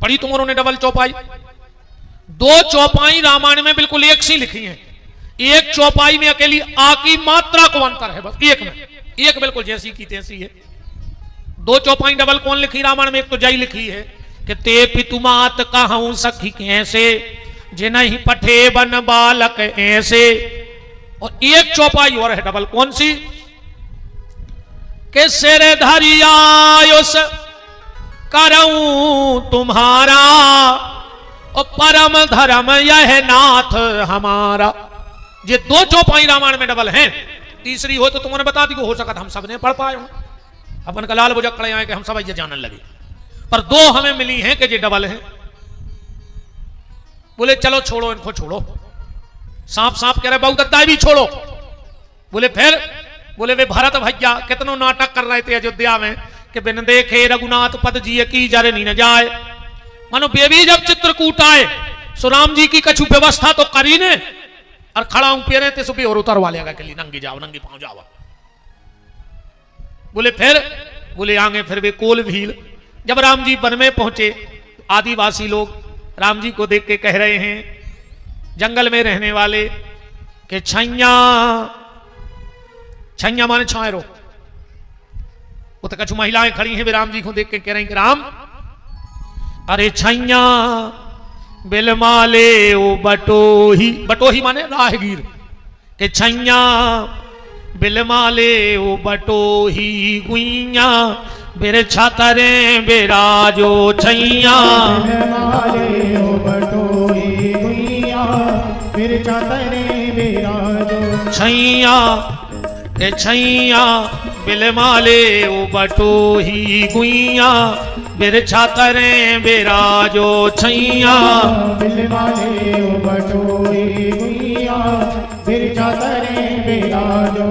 Speaker 1: पढ़ी तुमरों ने डबल चौपाई? 2 चौपाई रामायण में बिल्कुल एक सी लिखी है। एक चौपाई में अकेली आ की मात्रा को अंतर है, बस एक में एक बिल्कुल जैसी की तैसी है। 2 चौपाई डबल कौन लिखी रामायण में? एक तो जय लिखी है कि ते पितुमात कहूं सखी कैसे जे नहीं पठे बन बालक ऐसे। और एक चौपाई और है डबल, कौन सी? के सिर धरियायुस करऊं तुम्हारा और परम धर्म यह नाथ हमारा। ये 2 चौपाई रामायण में डबल हैं। तीसरी हो तो तुमने बता दी, हो सका हम सब ने पढ़ पाए हो, अपन का लाल बुझक्कड़े आए कि हम सब ये जानने लगे। पर 2 हमें मिली हैं कि ये डबल हैं। बोले चलो छोड़ो इनको, छोड़ो। सांप कह रहे बहु दत्ता भी छोड़ो। बोले फिर? बोले वे भरत भैया कितनों नाटक कर रहे थे अयोध्या में कि बिन देखे रघुनाथ पद जी की जरे नहीं न जाए। मानो बेबी जब चित्रकूट आए सो राम जी की कछु व्यवस्था तो करी ने, और खड़ा हूं पेरे ते सुबह और उतरवा लेगा के लिए नंगी जाओ, नंगी पांव जाओ। बोले फिर? बोले आगे फिर वे कोल भील। जब राम जी वन में पहुंचे, आदिवासी लोग राम जी को देख के कह रहे हैं, जंगल में रहने वाले, कि छैया छैया माने छायरो। वो तो कछु महिलाएं खड़ी हैं, वे राम जी को देख के कह रहे हैं कि राम अरे छैया बिलमाले ओ बटोही। बटोही माने राहगीर। के छैया बिलमाले ओ बटोही गुइया बेरे छातरे बेराजो छैया। बिलमाले ओ बटोही गुइया छैया के छैया बिलमाले ओ बटोही गुइया बिरछा तरे बिराजो छैया
Speaker 2: बिलमाले ओ बटोही गुइया बिरछा तरे बिराजो।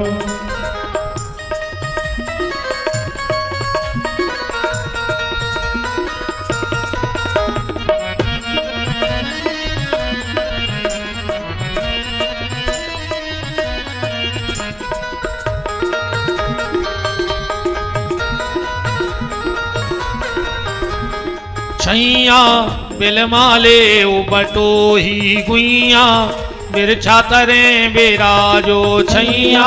Speaker 1: छैया बिलमाले ओ बटोही गुइया बिरछा तरे बिराजो छैया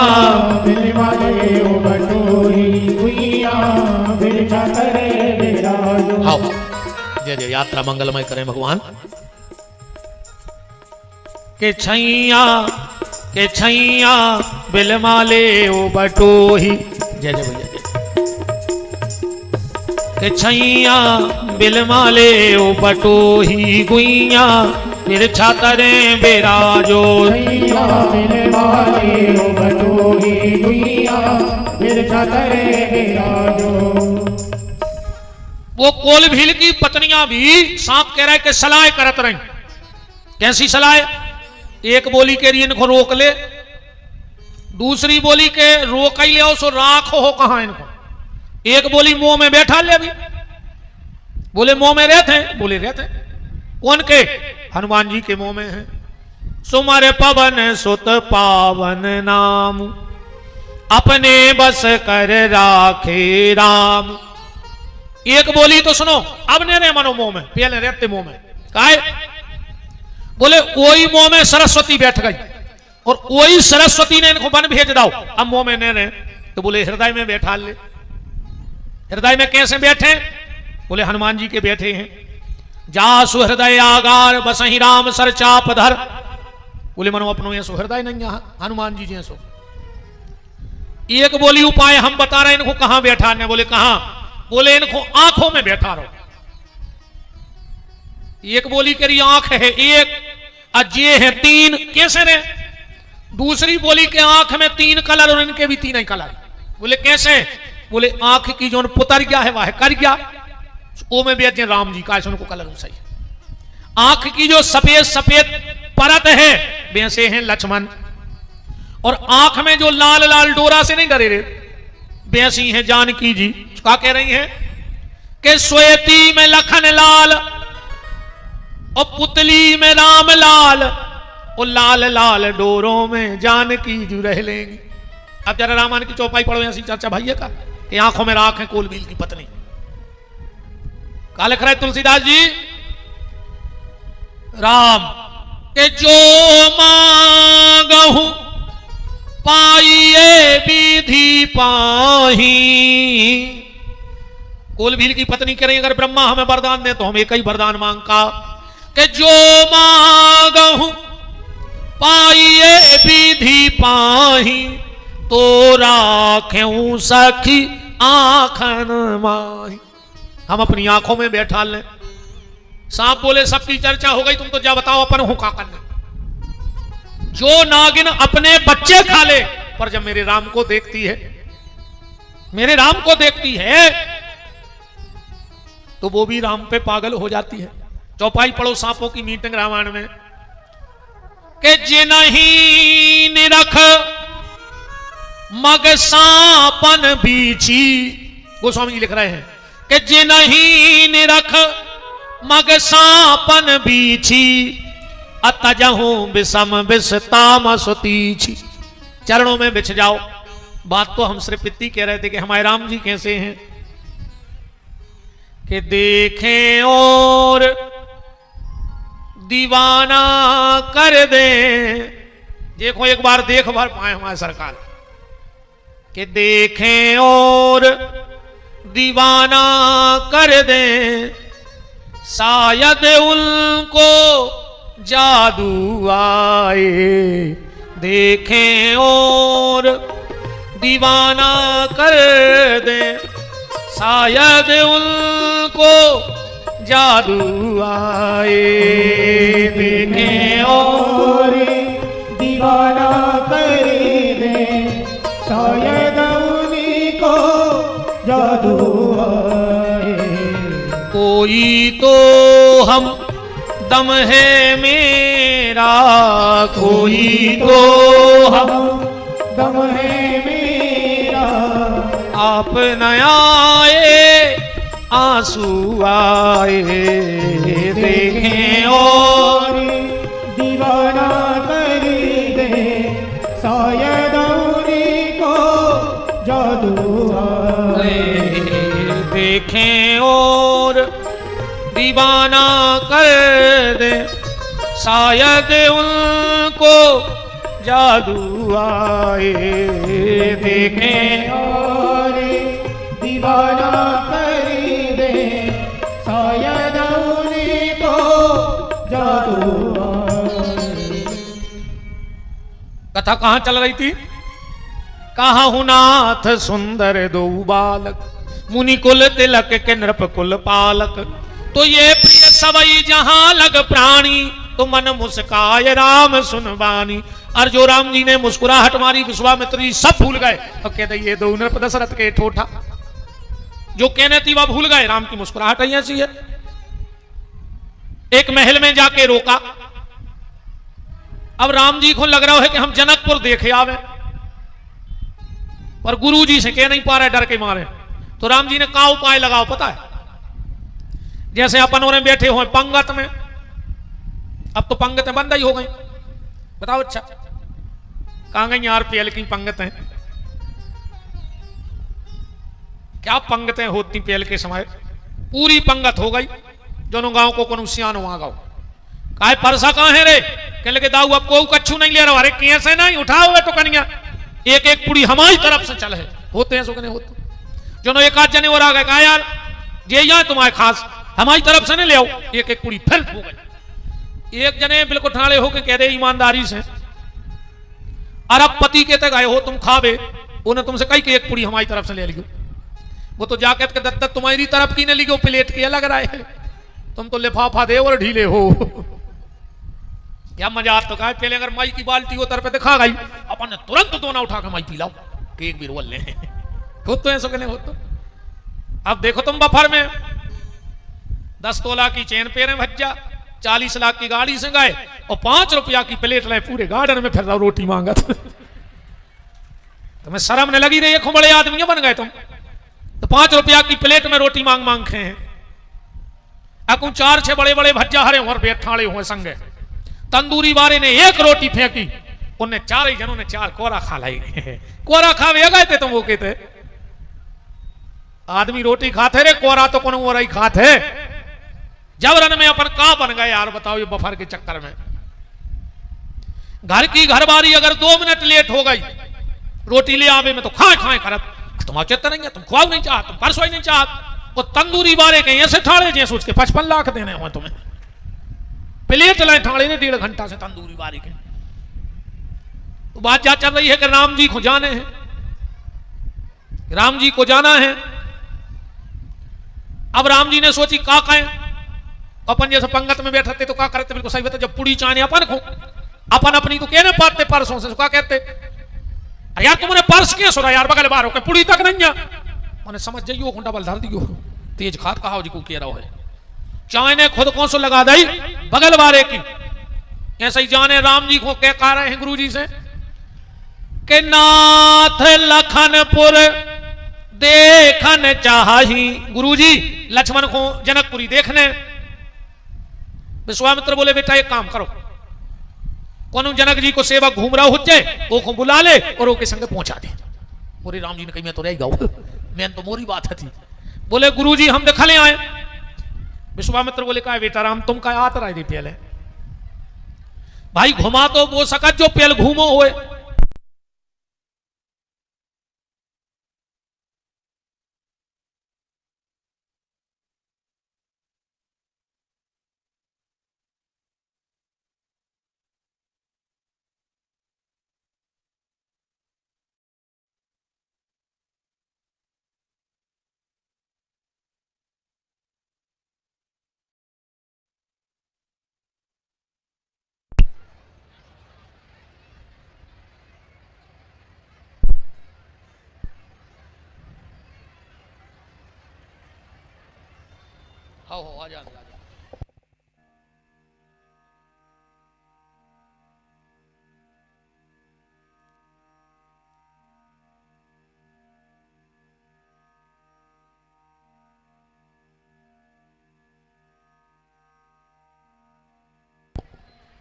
Speaker 2: बिलमाले ओ बटोही गुइया बिरछा तरे बिराजो।
Speaker 1: हाँ जय जय यात्रा मंगलमय करें भगवान। के छैया बिलमाले ओ बटोही जय जय भैया जय। के छैया बिलमाले ओ बटोही गुइया बिरछा तरे बिराजो।
Speaker 2: छैया बिलमाले ओ बटोही गुइया बिरछा तरे बिराजो।
Speaker 1: वो कोल भील की पत्नियां भी सांप कह रहा है कि सलाह करत रही। कैसी सलाह? एक बोली के लिए इनको रोक ले, दूसरी बोली के रोक ही ले सो राख हो कहां इनको। एक बोली मुंह में बैठा ले अभी, बोले मुंह में रहते हैं, बोले रहते हैं। कौन के? हनुमान जी के मुंह में है। सुमर पवन सुत पावन नाम अपने बस कर राखे राम। एक बोली तो सुनो, अब नहीं रहे मनो मुंह में, पहले रहते मुंह में। काहे? बोले वही मुंह में सरस्वती बैठ गई और वही सरस्वती ने इनको वन भेज दाओ। अब मुंह में नहीं रहे तो बोले हृदय में बैठा ले। हृदय में कैसे बैठे? बोले हनुमान जी के बैठे हैं। जा सुहृदय आगार बसही राम सर चाप धर। बोले मनो अपनो ये सुहृदय नहीं यहां हनुमान जी जैसो। एक बोली उपाय हम बता रहे इनको कहां बैठाने। बोले कहां? बोले इनको आंखों में बैठा रहो। एक बोली करी आंख है एक, अजे है तीन, कैसे रे? दूसरी बोली के आंख में तीन कलर और इनके भी तीन ही कलर। बोले कैसे? बोले आंख की जो पुतर गया है वह कर गया, वो में बेचे राम जी का उनको कलर सही। आंख की जो सफेद सफेद परत है वैसे हैं लक्ष्मण, और आंख में जो लाल लाल डोरा से नहीं डरे रे वैसी हैं जानकी जी। क्या कह रही हैं कि श्वेती में लखन लाल और पुतली में राम लाल और लाल लाल डोरों में जानकी जी रह लेंगी। अब जरा रामायण की चौपाई पढ़ो ऐसी चर्चा भाइये का कि आंखों में राख है कोलबील की पत्नी। का लिख रहे तुलसीदास जी? राम के जो मांगहु पाइए विधि पाही। कोलभील की पत्नी कह रही अगर ब्रह्मा हमें वरदान दे तो हम एक ही वरदान मांग का कि जो मांगहु पाइए विधि पाही तो राखें सखी आँखन माही। हम अपनी आंखों में बैठा लें। सांप बोले सबकी चर्चा हो गई, तुम तो जा बताओ अपन हूं का करना। जो नागिन अपने बच्चे खा ले पर जब मेरे राम को देखती है, मेरे राम को देखती है तो वो भी राम पे पागल हो जाती है। चौपाई पढ़ो सांपों की मीटिंग रामायण में कि जिनहि निरख मग सांपन बीची। गोस्वामी जी लिख रहे हैं कि जिनहि निरख मग सांपन बीची अतजहूं विषम विषताम सुतीछी। चरणों में बिछ जाओ। बात तो हम सिर्फ इतनी कह रहे थे कि हमारे राम जी कैसे हैं कि देखें और दीवाना कर दे। देखो एक बार देख भर पाए हमारे सरकार कि देखें और दीवाना कर दे शायद उनको जादू आए। देखें और दीवाना कर दे शायद उनको जादू आए।
Speaker 2: देखें और दीवाना कर
Speaker 1: कोई तो हम दम है मेरा, कोई तो हम
Speaker 2: दम है मेरा,
Speaker 1: आप न आए आंसू आए, देखें और
Speaker 2: दीवाना कर दे शायद उनको जादू आए,
Speaker 1: देखें और दीवाना कर दे शायद उनको जादू आए, देखें
Speaker 2: और दीवाना कर दे शायद उनको जादू आए।
Speaker 1: कथा कहां चल रही थी? कहा हूं नाथ सुंदर दो बालक, मुनि कुल तिलक के नृप कुल पालक, तो ये प्रिय सवई जहां लग प्राणी, तो मन मुस्काय राम सुन बानी। और जो राम जी ने मुस्कुराहट मारी, विश्वामित्र जी सब भूल गए और कहते ये दो नृप दशरथ के ठोठा, जो कहने थी वह भूल गए। राम की मुस्कुराहट ऐसी है। एक महल में जाके रोका। अब राम जी को लग रहा है कि हम जनकपुर देखे आवे, पर गुरु जी से कह नहीं पा रहे, डर के मारे। तो राम जी ने कहा उपाय लगाओ, पता है? जैसे अपन और बैठे हुए पंगत में, अब तो पंगतें बंद ही हो गई। बताओ अच्छा, कहां गई यार पेल की पंगतें? क्या पंगतें होती पेल के समय? पूरी पंगत हो गई। दोनों गांव को कौन सियानो वहां गाओ काहे परसा कहां है रे? कहने लगे दाऊ अब को कच्छू नहीं ले रहा। अरे कैसे नहीं उठाओगे तो कनिया एक एक पुड़ी हमारी तरफ से चल है। होते हैं सुखने होते जो एक आध जने और आ गए, कहा यार ये यहाँ तुम्हारे खास हमारी तरफ से नहीं ले आओ। एक एक पुड़ी फिर हो गई। एक जने बिल्कुल ठाड़े होके कह रहे ईमानदारी से, अरब पति के तक आए हो तुम खावे, उन्हें तुमसे कही कि एक पुड़ी हमारी तरफ से ले लियो। वो तो जाकर के दत्तक तुम्हारी तरफ की ने लियो, प्लेट के अलग रहा है। तुम तो लिफाफा दे और ढीले हो। क्या मजाक तो कहा, पहले अगर माई की बाल्टी उतर पे दिखा गई, अपन ने तुरंत दोना उठा के माई पी लाओ कि एक भी रोल ले हो तो ऐसा कहने हो तो। अब देखो तुम बफर में 10 तोला की चेन पेरे भज्जा, 40 लाख की गाड़ी से गए और 5 रुपया की प्लेट लाए, पूरे गार्डन में फिर रहा रोटी मांगा। तुम्हें शर्म नहीं लगी? रही बड़े आदमी बन गए तुम तो 5 रुपया की प्लेट में रोटी मांग मांग खे हैं। अकू 4-6 बड़े बड़े भज्जा हरे और पेट ठाड़े हुए संगे। तंदूरी वाले ने एक रोटी फेंकी, उन्हें 4 ही जनों ने 4 कोरा खा लाई। कोरा खावे गए थे तुम, वो कहते आदमी रोटी खाते रे, कोरा तो कौन वो रही खाते। जबरन में अपन का बन गए यार, बताओ ये बफर के चक्कर में। घर की घरबारी अगर 2 मिनट लेट हो गई रोटी ले आवे में तो खाए खाए करत, तुम औचित नहीं है, तुम खुआओ नहीं चाहत, तुम परसों ही नहीं चाहत। वो तंदूरी वाले कहीं ऐसे ठाड़े जैसे उसके 55 लाख देने हो तुम्हें। प्लेट लाए ठाड़े ने 1.5 घंटा से तंदूरी वाले के। तो बात क्या चल रही है कि राम जी को जाने हैं, राम जी को जाना है। अब राम जी ने सोची का कहें, अपन जैसे पंगत में बैठते तो क्या करते? बिल्कुल सही बता, जब पुड़ी चाने अपन को अपन अपनी तो कहने पाते परसों से क्या कहते, अरे यार तुमने पर्स क्यों सुना यार, बगल बार होकर पुड़ी तक नहीं है। उन्हें समझ जाइयो डबल धर दियो, तेज खात कहा जी को कह रहा है। चाय ने खुद कौन सो लगा दी बगल वाले की। ऐसे ही जाने राम जी को क्या कह रहे हैं गुरु जी से कि नाथ लखनपुर देखन चाही। गुरु जी लक्ष्मण को जनकपुरी देखने। विश्वामित्र बोले बेटा एक काम करो, कौन जनक जी को सेवक घूम रहा हो जाए वो को बुला ले और वो के संग पहुंचा दे। मोरी राम जी ने कही मैं तो रह गाऊ, मैं तो मोरी बात थी। बोले गुरु जी हम दिखा ले आए। विश्वामित्र बोले कहा बेटा राम तुम का आत रहा पहले भाई घुमा तो वो सकत जो पेल घूमो हुए। हाँ हो आ जा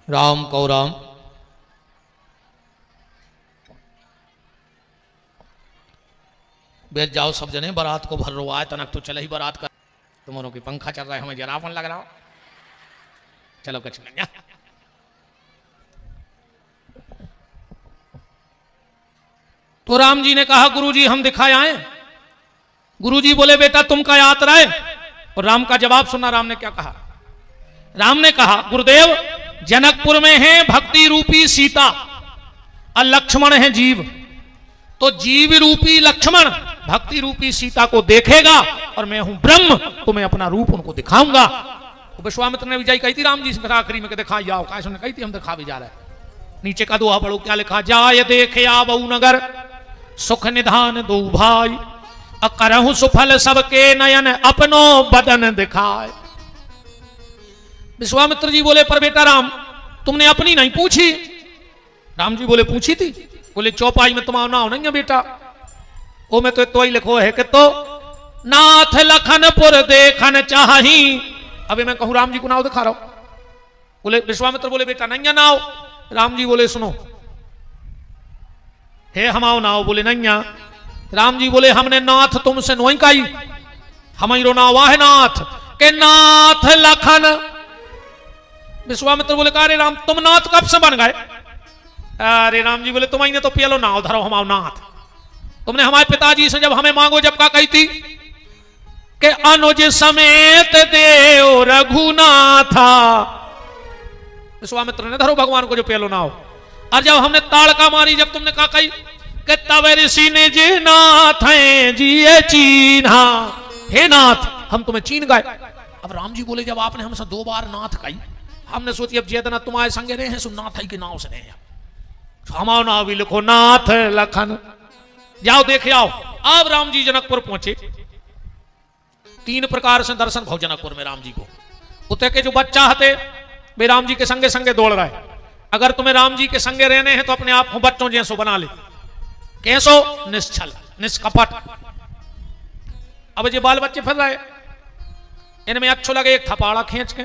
Speaker 1: राम को राम। बैठ जाओ सब जने, बारात को भर रो आए तनक तो चले ही बारात का। तुम्हारों की पंखा चल रहा है, हमें जरापन लग रहा हो। चलो कच तो राम जी ने कहा गुरुजी हम दिखाए आए। गुरुजी बोले बेटा तुम का यात्रा है। और राम का जवाब सुना। राम ने क्या कहा? राम ने कहा गुरुदेव जनकपुर में है भक्ति रूपी सीता और लक्ष्मण है जीव। तो जीव रूपी लक्ष्मण भक्ति रूपी सीता को देखेगा और मैं हूं ब्रह्म, तो मैं अपना रूप उनको दिखाऊंगा। तो विश्वामित्र ने विजय कही थी राम जी से आखिरी में दिखा जाओ। कैसे कही थी हम दिखा भी जा रहे हैं। नीचे का दोहा पढ़ो क्या लिखा? जाय देखे आवऊ नगर सुख निधान दो भाई अकरहु सुफल सबके नयन अपनो बदन दिखाए। विश्वामित्र जी बोले पर बेटा राम तुमने अपनी नहीं पूछी। राम जी बोले पूछी थी। बोले चौपाई में तुम्हारा नाम नहीं है बेटा, वो में तो ही लिखो है कि तो नाथ लखनपुर देखन चाही। अभी मैं कहूं राम जी को नाव दिखा रहा हूं। बोले विश्वामित्र बोले बेटा नहीं नाव। राम जी बोले सुनो हे हमाओ नाव। बोले नहीं। राम जी बोले हमने नाथ तुमसे नोई काई, हमारी नाव है नाथ के नाथ लखन। विश्वामित्र बोले अरे राम तुम नाथ कब से बन गए? अरे राम जी बोले तुम्हारी ने तो पियलो नाव धरो हमाओ नाथ। तुमने हमारे पिताजी से जब हमें मांगो जब का कही थी कि अनुज समेत देव रघुनाथा। विश्वामित्र ने धरो भगवान को जो पियलो नाव। और जब हमने ताड़का मारी जब तुमने कहा कही कि तब ऋषि ने जी नाथ हैं जी चीन्हा। हे नाथ हम तुम्हें चीन गए। अब राम जी बोले जब आपने हमसे 2 बार नाथ कही हमने सोची अब जेतना तुम्हारे संगे रहे हैं सो नाथ ही के नाव से रहे। हमारा नाव भी लिखो नाथ लखन। जाओ देख आओ। अब राम जी जनकपुर पहुंचे। 3 प्रकार से दर्शन भाव जनकपुर में राम जी को। उते के जो बच्चा हते वे राम जी के संगे संगे दौड़ रहा है। अगर तुम्हें राम जी के संगे रहने हैं तो अपने आप को बच्चों जैसो बना ले। कैसो? निश्चल निष्कपट। अब ये बाल बच्चे फिर रहे इनमें अच्छो लगे एक थपाड़ा खींच के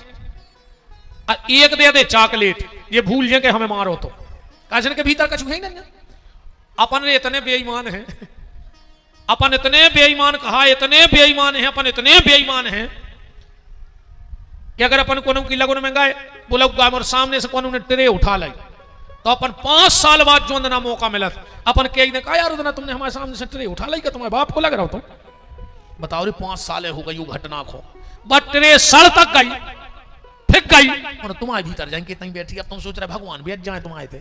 Speaker 1: एक दे दे चॉकलेट, ये भूल जाए कि हमें मारो तो काजन के भीतर कछु है ही नहीं। अपन इतने बेईमान हैं, अपन इतने बेईमान कहा इतने बेईमान हैं, अपन इतने बेईमान हैं कि अगर अपन कोनो की लगन में गए बोला और सामने से कोनो ने ट्रे उठा लाई तो अपन 5 साल बाद जो ना मौका मिला अपन कह कहा यार उतना तुमने हमारे सामने से ट्रे उठा लाई क्या तुम्हारे बाप को लग रहा हो तुम? बताओ रे 5 साल हो गई वो घटना को बट ट्रे सड़ तक गई फिक गई और तुम्हारे भीतर जाएंगे इतनी बैठी। अब तुम सोच रहे भगवान बैठ जाए तुम्हारे थे।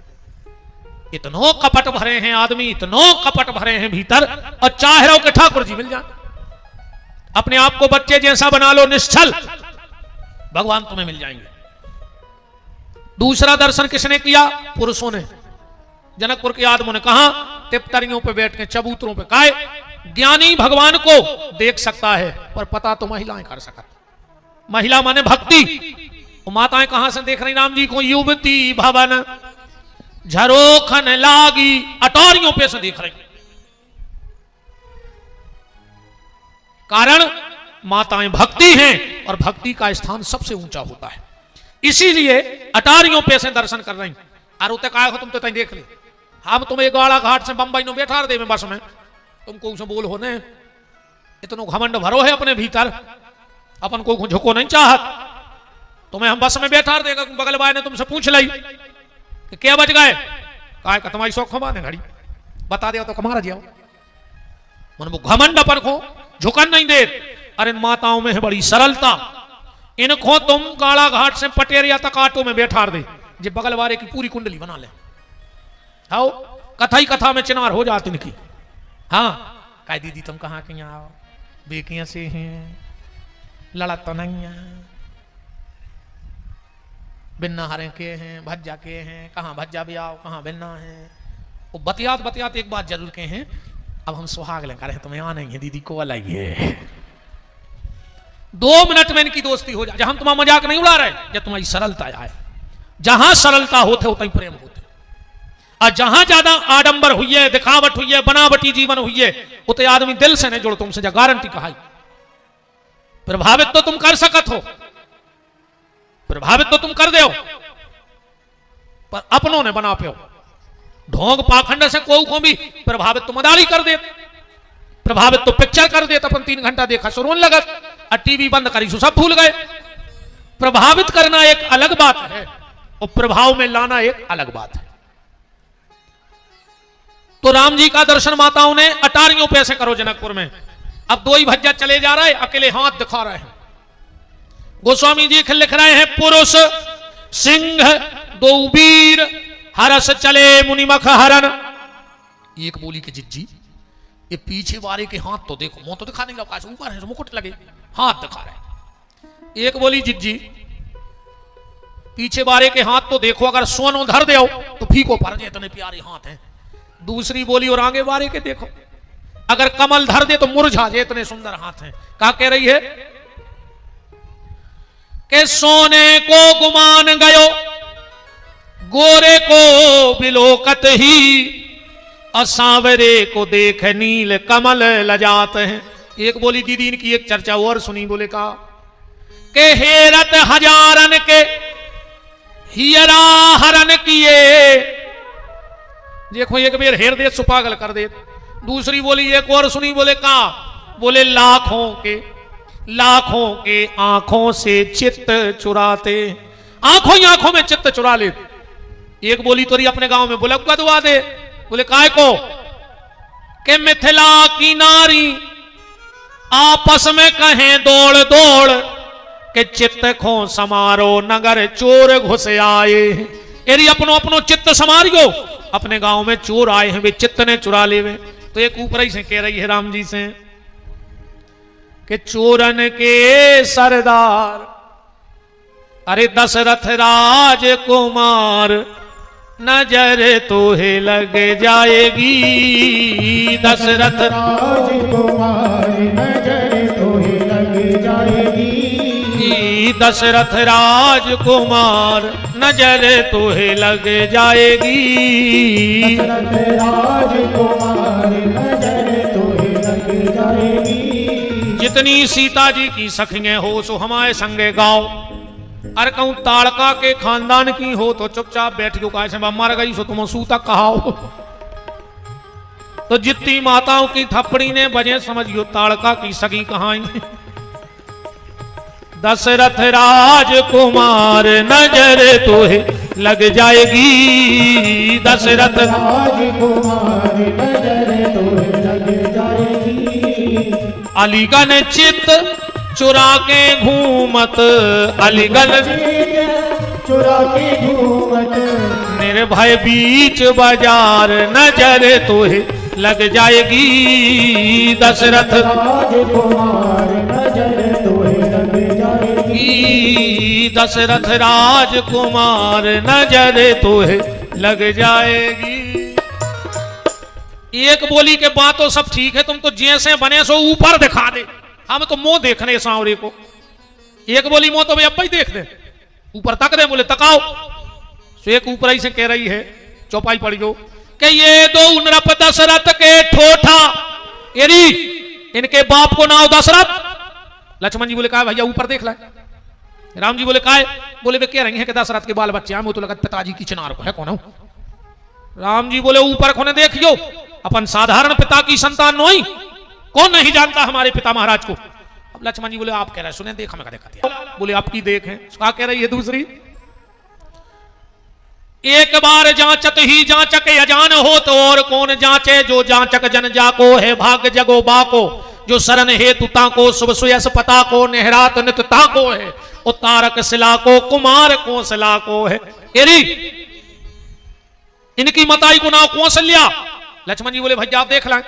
Speaker 1: इतनो कपट भरे हैं आदमी, इतनो कपट भरे हैं भीतर और चाह रहे हो कि ठाकुर जी मिल जाए। अपने आप को बच्चे जैसा बना लो निश्चल, भगवान तुम्हें मिल जाएंगे। दूसरा दर्शन किसने किया? पुरुषों ने। जनकपुर के आदमों ने कहा तिप्तरियों पे बैठ के चबूतरों पे काए ज्ञानी भगवान को देख सकता है पर पता तो महिलाएं कर सकता। महिला माने भक्ति। माताएं कहां से देख रही राम जी को? युवती भवन झरोखन लागी अटोरियों पे से देख रही। कारण माताएं भक्ति हैं और भक्ति का स्थान सबसे ऊंचा होता है, इसीलिए अटारियों पे से दर्शन कर रही। और उते काय हो तुम तो तई देख ले। हम तुम्हें गाड़ा घाट से बंबई नो बैठा दे में बस में तुमको उसे बोल होने इतनो घमंड भरो है अपने भीतर, अपन को झुको नहीं चाहत। तुम्हें हम बस में बैठा देगा बगल बाय ने तुमसे पूछ ली कि क्या बच गए? काय का तुम्हारी शौक माने घड़ी बता दिया तो कमारा जाओ। मन वो घमंड अपन को झुकन नहीं दे। अरे माताओं में है बड़ी सरलता। इनको तुम गाड़ा घाट से पटेरिया तक आटो में बैठा दे जे बगल वाले की पूरी कुंडली बना ले। आओ कथा ही कथा में चिनार हो जाती इनकी। हाँ काय दीदी तुम कहाँ के आओ? बेकियां से हैं, लड़ा तो नहीं है, बिन्ना हरे के हैं, भज्जा के हैं, कहाँ भज्जा भी आओ कहाँ बिन्ना है। वो बतियात बतियात एक बात जरूर के हैं अब हम सुहाग लेकर तुम्हें आना ही है दीदी को लाइए। 2 मिनट में इनकी दोस्ती हो जाए। जहां तुम्हारा मजाक नहीं उड़ा रहे, जब तुम्हारी सरलता आए, जहां सरलता होते होता ही प्रेम होते, और जहां ज्यादा आडंबर हुई है, दिखावट हुई है, बनावटी जीवन हुई है, उतने आदमी दिल से नहीं जुड़ तुमसे, जा गारंटी कहा। प्रभावित तो तुम कर सकत हो, प्रभावित तो तुम कर दे, पर अपनों ने बना पे ढोंग पाखंड से को भी प्रभावित तो मदारी कर दे, प्रभावित तो पिक्चर कर दे, अपन 3 घंटा देखा सुरोन लगत, और टीवी बंद करी सो सब भूल गए। प्रभावित करना एक अलग बात है और प्रभाव में लाना एक अलग बात है। तो राम जी का दर्शन माताओं ने अटारियों पे ऐसे करो जनकपुर में। अब 2 ही भज्जा चले जा रहे, अकेले हाथ दिखा रहे हैं। गोस्वामी जी लिख रहे हैं, पुरुष सिंह 2 वीर हरस चले मुनिमख हरन। एक बोली के जिज्जी, ये पीछे वाले के हाथ तो देखो, मुंह तो दिखा नहीं लगा, ऊपर है मुकुट लगे, हाथ दिखा रहे। एक बोली जिज्जी, पीछे वाले के हाथ तो देखो, अगर सोनो धर दे तो फीको पड़ जाए, इतने प्यारे हाथ हैं। दूसरी बोली, और आगे वाले के देखो, अगर कमल धर दे तो मुरझा जाए, इतने सुंदर हाथ हैं। क्या कह रही है कि सोने को गुमान गयो, गोरे को बिलोकत ही, असावरे को देख नील कमल लजात हैं। एक बोली दीदी इनकी एक चर्चा और सुनी, बोले का के हेरत हजारन के हियरा हरन किए। देखो एक बेर हेर दे सुपागल कर दे। दूसरी बोली एक और सुनी, बोले का, बोले लाखों के आंखों से चित्त चुराते, आंखों ही आंखों में चित्त चुरा ले। एक बोली तोरी अपने गांव में बुलक दुआ दे, बोले काय को के मिथिला की नारी आपस में कहें दौड़ दौड़, के चित्त खो समारो नगर चोर घुस आए। यदि अपनो अपनो चित्त समारियो, अपने गांव में चोर आए हैं, वे चित्त ने चुरा ले। तो एक ऊपर ही से कह रही है राम जी से कि चोरन के सरदार, अरे दशरथ राजकुमार, नजर तोहे लग जाएगी। दशरथ
Speaker 2: राजकुमार नजर तोहे लग जाएगी।
Speaker 1: दशरथ राजकुमार नजर तोहे लग जाएगी।
Speaker 2: दशरथ राजकुमार नजर तोहे लग जाएगी।
Speaker 1: जितनी सीता जी की सखियां हो सो हमारे संगे गाओ। अरे कहूं ताड़का के खानदान की हो तो चुपचाप बैठ के कहा मर गई सो तुम सूता कहाओ। तो जितनी माताओं की थप्पड़ी ने बजे समझियो ताड़का की सगी कहाई। दशरथ राजकुमार नजर तोहे लग जाएगी। दशरथ
Speaker 2: राजकुमार नजर तोहे लग जाएगी।
Speaker 1: अलीगढ़ चित चुरा के घूमत, अलीगढ़
Speaker 2: चुरा के घूमत,
Speaker 1: निर्भय बीच बाजार नजर तोहे लग जाएगी। दशरथ
Speaker 2: राजकुमार नजर तोहे लग जाएगी।
Speaker 1: दशरथ राजकुमार नजर तोहे लग जाएगी। एक बोली के बात तो सब ठीक है, तुम तो जैसे बने सो ऊपर दिखा दे, हम तो मुंह देखने सांवरे को। एक बोली मुंह तो भाई अब ही देख दे, ऊपर तक दे, बोले तकाओ। सो एक ऊपर ही से कह रही है, चौपाई पढ़ियो कि ये 2 नृप दशरथ के ठोठा, यदि इनके बाप को नाम दशरथ। लक्ष्मण जी बोले कहा भैया ऊपर देख ले। राम जी बोले काय, बोले वे कह रही हैं कि दशरथ के बाल बच्चे हैं, वो तो लगा पिताजी की चिनार को है कौन हो। राम जी बोले ऊपर खोने देखियो, अपन साधारण पिता की संतान नोई, कौन नहीं जानता हमारे पिता महाराज को। अब लक्ष्मण जी बोले आप कह रहे सुने देख हमें देखा, बोले आपकी देख है। क्या कह रही है दूसरी, एक बार जांचत ही जांचक अजान हो तो और कौन जांचे, जो जांचक जन जाको है भाग्य जगो बाको, जो शरण हेतु ताको शुभ सुयस पता को, नेहरात नित ताको है उतारक शिला को, कुमार कौशला को है। इनकी मताई को नाम कौशल्या। लक्ष्मण जी बोले भैया आप देख लाए।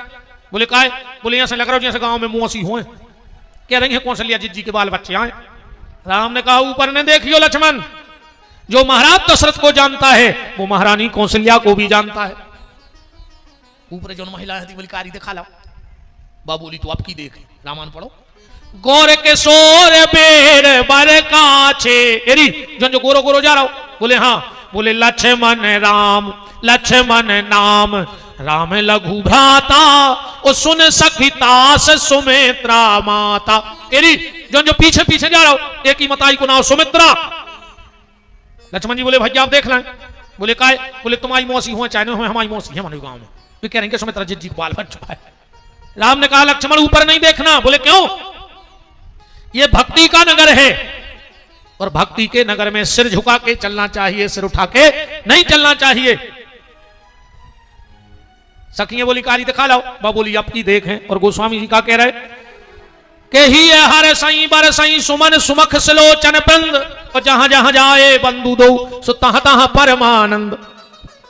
Speaker 1: बोले काय, बोले यहां से लग रहा हो जैसे गांव में मौसी हुए। कह रही है कौशल्या जिज्जी के बाल बच्चे आए। राम ने कहा ऊपर ने देखियो लक्ष्मण, जो महाराज दशरथ को जानता है वो महारानी कौशल्या को भी जानता है। ऊपर जो महिला है बोली कारी दिखा लो। बाबू बोली तो आपकी देख, रामायण पढ़ो। गौर के सोर बेर बर काछे एरी जो गोरो गोरो जा रहा हो। बोले हाँ। बोले लक्ष्मण नाम राम लघु भ्राता ओ सुन सखितास सुमित्रा माता। एरी जो पीछे पीछे जा रहा हो एक ही मताई को नाम सुमित्रा। लक्ष्मण जी बोले भैया आप देख लें। बोले काय? बोले तुम्हारी मौसी हो चाहे हो हमारी मौसी है हमारे गांव में। वे कह रहे हैं सुमित्रा जी को बाल बन चुका है। राम ने कहा लक्ष्मण ऊपर नहीं देखना। बोले क्यों? ये भक्ति का नगर है और भक्ति के नगर में सिर झुका के चलना चाहिए, सिर उठा के नहीं चलना चाहिए। सखियां बोली कारी दिखा लाओ। बा बोली अब की देखें। और गोस्वामी जी का कह रहे के ही हर सई बर सई सुमन सुमख सलोचन पंद और जहां जहां जाए बंधु दो सो तहां तहां परमानंद।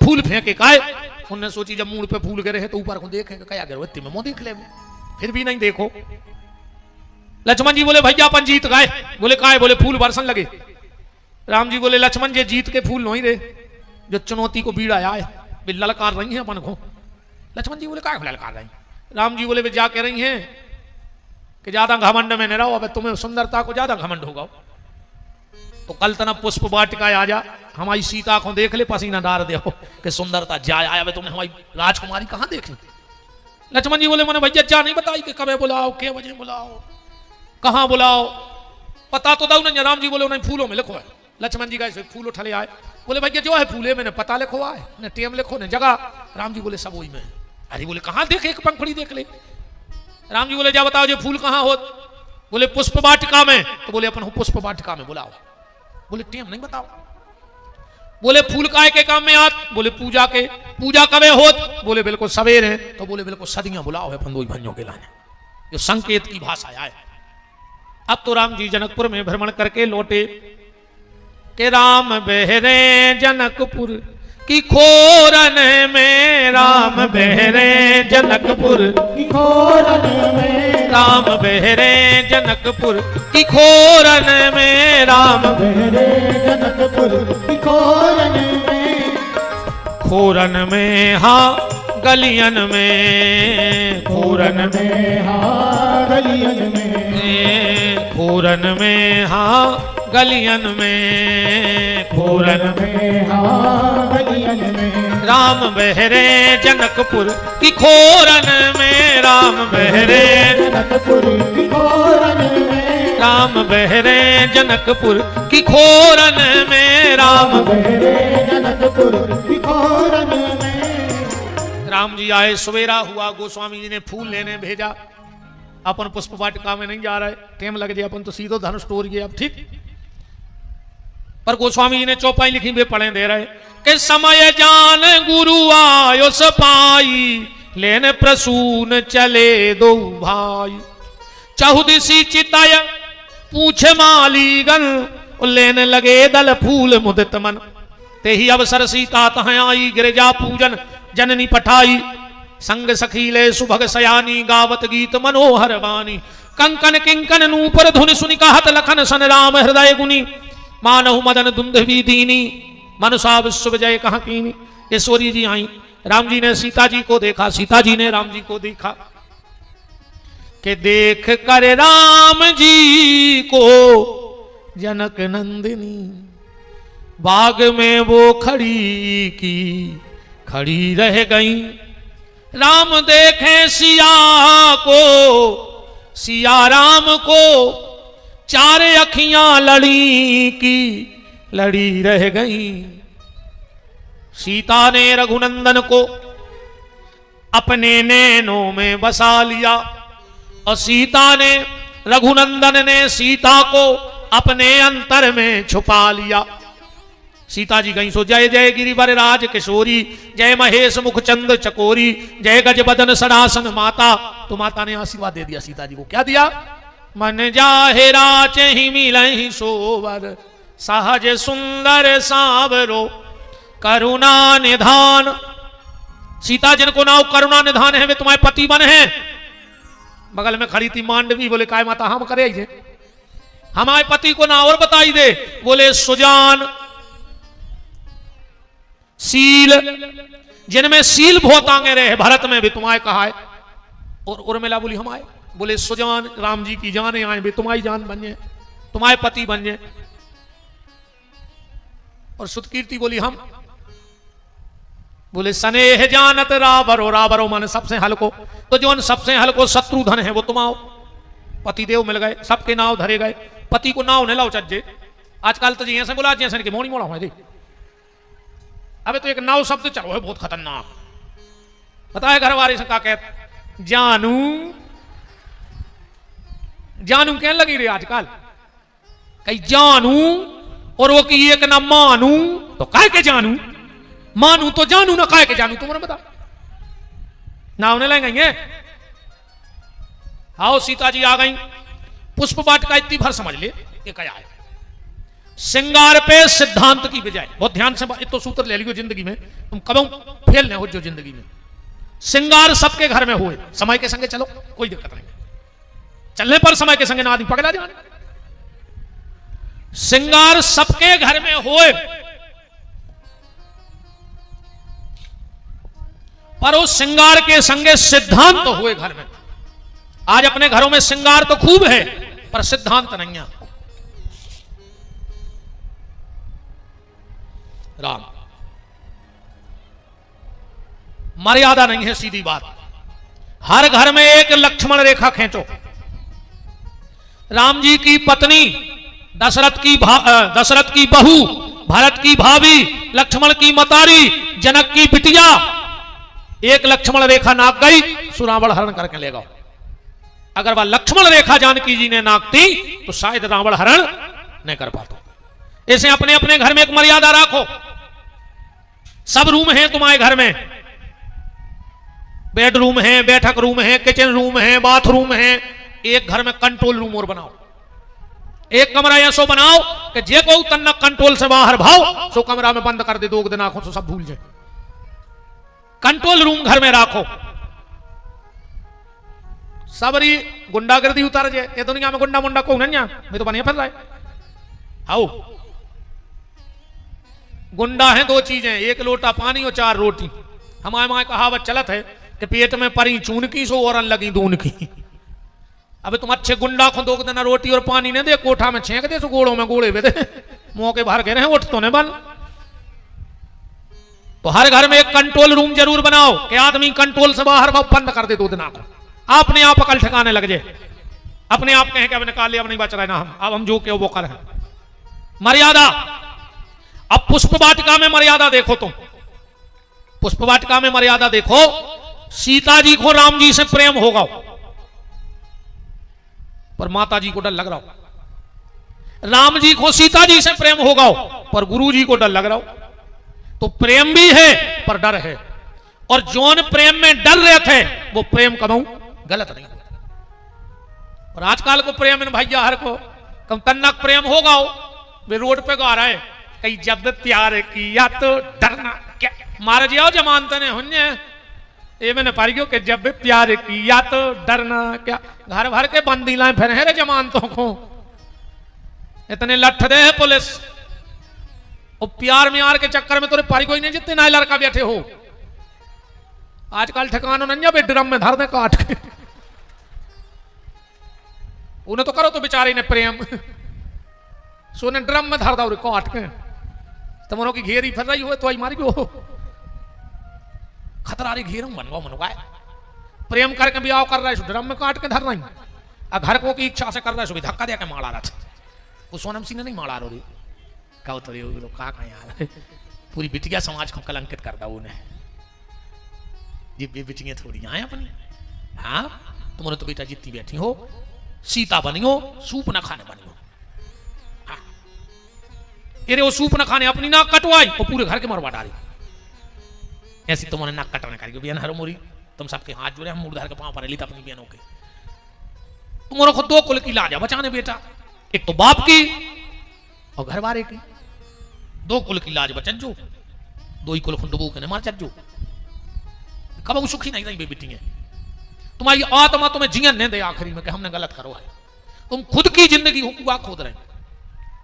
Speaker 1: फूल फेंके काय? उन्होंने सोची जब मूड पे फूल गिरे तो ऊपर को देखेंगे क्या गिरो इतने में मुंह देख ले, फिर भी नहीं देखो। लक्ष्मण जी बोले भैया अपन जीत गए। बोले काय? बोले फूल बरसन लगे। राम जी बोले लक्ष्मण जी जीत के फूल नहीं दे जो चुनौती को बीड़ा आए वे ललकार रही है अपन को। लक्ष्मण जी बोले काय ललकार रही? राम जी बोले वे जा कह रही हैं कि ज्यादा घमंड में न रहो, अब तुम्हें सुंदरता को ज्यादा घमंड होगा तो कल तना पुष्प वाटिका आ जा हमारी सीता को देख ले पसीना डार दे कि सुंदरता जाए आया तुमने हमारी राजकुमारी कहां देखी। लक्ष्मण जी बोले मैंने भैया जा नहीं बताई कि कब बुलाओ के बजे बुलाओ कहां बुलाओ पता तो दो ना। राम जी बोले उन्हें फूलों में लिखो है। लक्ष्मण जी का फूल उठा ले आए। बोले भैया जो है फूले मैंने पता लिखो आए न टेम लिखो न जगह। राम जी बोले सब वही में। अरे बोले कहां देखे एक पंखड़ी देख ले। राम जी बोले जा बताओ जो फूल कहां हो। बोले पुष्प वाटिका में। तो बोले अपन पुष्प वाटिका में बुलाओ। बोले टेम नहीं बताओ। बोले फूल काय के काम में आत। बोले पूजा के। पूजा कबे होत? बोले बिल्कुल सवेर है। तो बोले बिल्कुल सदियां बुलाओ है अपन दो भंजों के लाने जो संकेत की भाषा है। अब तो राम जी जनकपुर में भ्रमण करके लौटे के राम बहरे जनकपुर की खोरन में। राम बहरे जनकपुर
Speaker 2: की खोरन में।
Speaker 1: राम बहरे जनकपुर की खोरन में। राम
Speaker 2: बहरे जनकपुर की खोरन में।
Speaker 1: खोरन में हाँ गलियन में। खोरन
Speaker 2: में हाँ गलियन में।
Speaker 1: खोरन में हाँ गलियन में। खोरन
Speaker 2: में हाँ गलियन में।
Speaker 1: राम बहरे जनकपुर की खोरन में। राम बहरे
Speaker 2: जनकपुर की खोरन में।
Speaker 1: राम बहरे जनकपुर की खोरन में। राम
Speaker 2: बहरे जनकपुर की खोरन में।
Speaker 1: राम जी आए सवेरा हुआ। गोस्वामी जी ने फूल लेने भेजा। अपन पुष्प वाटिका में नहीं जा रहे टेम लग जाए अपन तो सीधो धनुष तोड़ गए अब ठीक। पर गोस्वामी जी ने चौपाई लिखी वे पढ़े दे रहे कि समय जान गुरु आयो सपाई लेन प्रसून चले दो भाई। चहुदिसी चिताय पूछे मालीगन लेने लगे दल फूल मुदित मन। ते ही अवसर सीता तह आई गिरजा पूजन जननी पठाई। संग सखीले सुभग सयानी गावत गीत मनोहर वाणी। कंकन किंकन नूपर धुनि सुनि कहत लखन सन राम हृदय गुनी। मानहु मदन दुंदवी दीनी मनुषा विश्व विजय कहाँ कीनी। ईश्वरी जी आई। राम जी ने सीता जी को देखा। सीता जी ने राम जी को देखा कि देख कर राम जी को जनक नंदिनी बाग में वो खड़ी की खड़ी रह गई। राम देखे सिया को सिया राम को चार अखियां लड़ी की लड़ी रह गई। सीता ने रघुनंदन को अपने नैनों में बसा लिया और सीता ने रघुनंदन ने सीता को अपने अंतर में छुपा लिया। सीता जी गई सो जय जय गिरिवर राज किशोरी जय महेश मुख चंद चकोरी जय गज बदन सरासन माता। तो माता ने आशीर्वाद दे दिया सीता जी को। क्या दिया? मन जाहेरा चहि मिलहि सोवर सहज सुंदर सांवरो करुणा निधान। सीता जिनको नाव करुणा निधान है वे तुम्हारे पति बन है। बगल में खड़ी थी मांडवी। बोले काय माता हम करे हमारे पति को ना और बताई दे। बोले सुजान सील जिनमें सील बहुत आगे रहे भरत में भी तुम्हारे कहा है। और उर्मिला बोली हम आए बोले सुजान राम जी की जाने आए वे तुम्हारी जान बन जाए, तुम्हारे पति बन जाए। और सुतकीर्ति बोली हम। बोले स्नेह जानत रावरो, रावरो माने सबसे हल्को, तो जो सबसे हल्को शत्रुधन है वो तुम आओ। पति देव मिल गए, सबके नाव धरे गए, पति को नाव ने लाओ चज्जे। आजकल तो जैसे बोला जैसे कि मोड़ी मोड़ा हुआ। अबे तो एक नाव शब्द चलो है बहुत खतरनाक। बताए घर वाले से का कहते जानू जानू कहने लगी रे आजकल, कहीं जानू और वो की एक ना मानू, तो काय के जानू, मानू तो जानू ना काय के जानू। तुम्हारा बता नाव ने लेंगे। आओ सीता जी आ गई, पुष्प वाटिका इतनी भर समझ ले ये क्या है। श्रृंगार पे सिद्धांत की बजाय, बहुत ध्यान से तो सूत्र ले लियो जिंदगी में, तुम कब फेल न हो जो जिंदगी में। श्रृंगार सबके घर में हुए, समय के संगे चलो कोई दिक्कत नहीं, चलने पर समय के संगे ना आदमी पकड़ा जाए। श्रृंगार सबके घर में होए, पर उस श्रृंगार के संगे सिद्धांत तो हुए घर में। आज अपने घरों में श्रृंगार तो खूब है पर सिद्धांत नहीं है। राम मर्यादा नहीं है, सीधी बात। हर घर में एक लक्ष्मण रेखा खींचो। राम जी की पत्नी, दशरथ की बहू, भरत की भाभी, लक्ष्मण की मतारी, जनक की बिटिया, एक लक्ष्मण रेखा नाक गई, सुरावण हरण करके ले गओ। अगर वह लक्ष्मण रेखा जानकी जी ने नाकती तो शायद रावण हरण नहीं कर पाता। ऐसे अपने अपने घर में एक मर्यादा रखो। सब रूम है तुम्हारे घर में, बेडरूम है, बैठक रूम है, किचन रूम है, बाथरूम है। एक घर में कंट्रोल रूम और बनाओ। एक कमरा ऐसो बनाओ कि जे को तन्ना कंट्रोल से बाहर भाव सो कमरा में बंद कर दे, 2 दिन आंखों से सब भूल जाए। कंट्रोल रूम घर में रखो। सबरी गुंडागर्दी उतार जाए। ये दुनिया में गुंडा मुंडा को नहीं, मैं तो बनिया फिर रहा है। आओ गुंडा है 2 चीजें, एक लोटा पानी और 4 रोटी। हमारे माँ कहावत चलत है कि पेट में परी चून की सो और लगी दून की। अब तुम अच्छे गुंडा को 2 दिन रोटी और पानी ने दे, कोठा में छेंक दे, सो गोड़ों में गोड़े दे, मौके बाहर गए रहे उठ तो नहीं बन। तो हर घर में एक कंट्रोल रूम जरूर बनाओ कि आदमी कंट्रोल से बाहर बंद कर दे 2 दिन आंखों, अपने आप अकल ठिकाने लग जाए। अपने आप कहें कि अब निकाल लिया, अब नहीं बच रहा है ना, अब हम जो के वो कर हैं। मर्यादा। अब पुष्प वाटिका में मर्यादा देखो तुम। पुष्प वाटिका में मर्यादा देखो। सीता जी को राम जी से प्रेम होगा पर माता जी को डर लग रहा हो। राम जी को सीता जी से प्रेम होगा पर गुरु जी को डर लग रहा हो। तो प्रेम भी है पर डर है। और जौन प्रेम में डर रहे थे वो प्रेम कमाऊं गलत नहीं। और आजकल को प्रेम भैया हर को कम तन्नक प्रेम होगा वे रोड पे गा रहा है कहीं जब प्यार किया तो डरना क्या, मार जाओ जमानते ने हुन्ने ये मैंने पारियो कि जब प्यार किया तो डरना क्या। घर भर के बंदी लाए फिर है रे जमानतों को, इतने लठ दे है पुलिस। और प्यार में आर के चक्कर में तोरे पारी कोई नहीं जितने ना लड़का बैठे हो। आजकल ठिकानों नहीं बे ड्रम में धर दे काट के। उन्हें तो करो तो बेचारे ने प्रेम सोने ड्रम में धर दो काट के। तुम्हारों की घेरी फिर रही हो तो आई मारी हो खतरा रे घेर बनवा मनवा प्रेम करके ब्याह कर रहा है ड्रम में काट के धर रही। घर को की इच्छा से कर रहा है धक्का दे के मारा रहा था वो सोनम सिंह ने नहीं मारा रो रे कहो तो का यार पूरी बिटिया समाज को कलंकित कर दा उन्हें। ये बिटियां थोड़ी आए अपनी। हाँ तुमने तो बेटा जितनी बैठी हो सीता बनी हो सूप न खाने बनी हो। हाँ वो सूप न खाने अपनी नाक कटवाई और पूरे घर के मरवा डाली। ऐसी तुम्हारे नाक कटने करेगी बहन हर मोरी तुम सबके हाथ जुड़े हम मुर्दार के पांव पर ली अपनी बहनों के। तुम्हारे को 2 कुल की लाजा बचाने बेटा, एक तो बाप की और घर वाले की। 2 कुल की लाज बचत जो 2 ही कुल डुबो के मार चत जो कब सुखी नहीं रही बेटी है। तुम्हारी आत्मा तुम्हें जियन नहीं दे आखिरी में कि हमने गलत करो है। तुम खुद की जिंदगी हुआ खोद रहे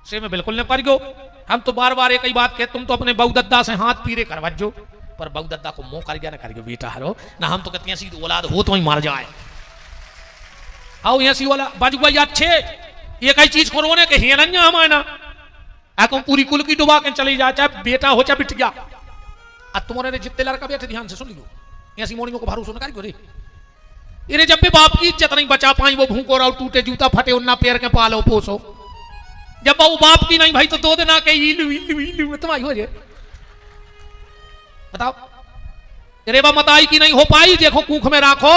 Speaker 1: से में बिल्कुल नहीं करियो। हम तो बार बार एक ही बात कहते तुम तो अपने बहुदद्दा से हाथ पीरे करवजो पर बहुदद्दा को मुंह कर गया ना करियो बेटा हरो ना। हम तो कहते हैं सीधी औलाद हो तो ही मार जाए। आओ यहाँ सी वाला बाजू भाई अच्छे ये कई चीज को रोने के ही नन्या हमारे ना आको पूरी कुल की डुबा के चली जाए चाहे बेटा हो चाहे बिटिया अब तुम्हारे जितने लड़का बैठे ध्यान से सुन लियो ऐसी मोड़ियों को भरोसा न करियो रे इन्हें जब भी बाप की इज्जत नहीं बचा पाई वो भूखो रहो टूटे जूता फटे उन्ना पैर के पालो पोसो जब वो बाप की नहीं भाई तो 2 दिन आके इलू इलू इलू तुम्हारी हो जाए बताओ रेबा मताई की नहीं हो पाई देखो कूख में राखो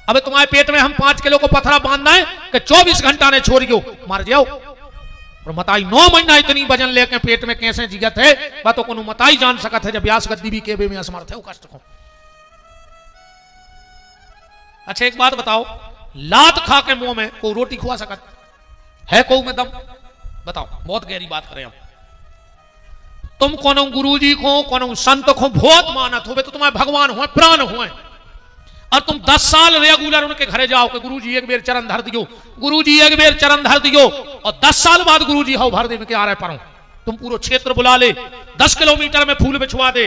Speaker 1: अब तुम्हारे पेट में हम 5 किलो को पथरा बांधना है कि 24 घंटा ने छोड़ियो मार जाओ और मताई 9 महीना इतनी वजन लेके पेट में कैसे जिगत है बातों को मताई जान सकत है जब व्यास गद्दी भी केबे में असमर्थ है वो कष्ट को। अच्छा एक बात बताओ लात खा के मुंह में कोई रोटी खुआ सकत है कोई में दम बताओ बहुत गहरी बात करें हम तुम कोनो गुरुजी को कोनो संत को बहुत मानत हो तो तुम्हारे भगवान हो प्राण हो और तुम 10 साल रेगुलर उनके घरे जाओ कि गुरुजी एक बेर चरण धर दियो गुरुजी एक बेर चरण धर दियो और 10 साल बाद गुरुजी हाउ भर दे में क्या आ रहे परो तुम पूरा क्षेत्र बुला ले 10 किलोमीटर में फूल बिछवा दे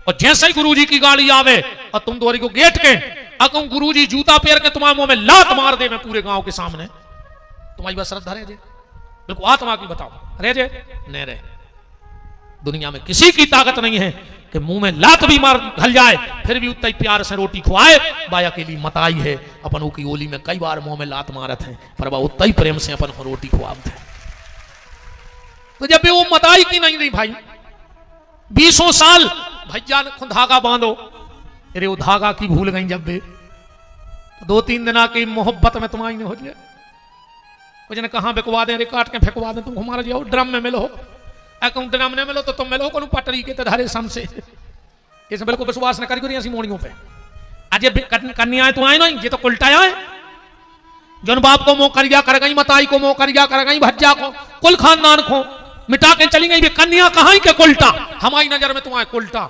Speaker 1: और जैसे ही गुरुजी की गाड़ी आवे और तुम दोरी को गेट के अकुम गुरुजी जूता पैर के तुम्हारे मुंह में लात मार दे मैं पूरे गांव के सामने तुम्हारी बस श्रद्धा रह जाए बिल्कुल आत्मा की बताओ रह जाए नहीं रहे दुनिया में किसी की ताकत नहीं है कि मुंह में लात भी मार घल जाए फिर भी उतना ही प्यार से रोटी खुआए बाया के लिए मताई है अपन की ओली में कई बार मुंह में लात मारत है पर वह उतना ही प्रेम से अपन को रोटी खुआते हैं तो जब भी वो मताई की नहीं रही भाई 20 साल भैया ने धागा बांधो अरे वो धागा की भूल गई जब भी 2-3 दिन की मोहब्बत में तुम्हारी नहीं हो जाए कुछ ने कहाँ बिकवा दे काट के फेंकवा दे तुम हमारा जाओ ड्रम में मिलो ड्रम में मिलो तो तुम मिलो को पटरी के धारे सम से इस बिल्कुल विश्वास न करी ऐसी मोड़ियों पे आज ये कन्याएं तो आए नहीं ये तो उल्टा है जोन बाप को मोह करिया कर गई मताई को मोह करिया कर गई भज्जा को कुल खानदान को मिटा के चली गई कन्या कहाँ के उल्टा हमारी नजर में तुम्हारे उल्टा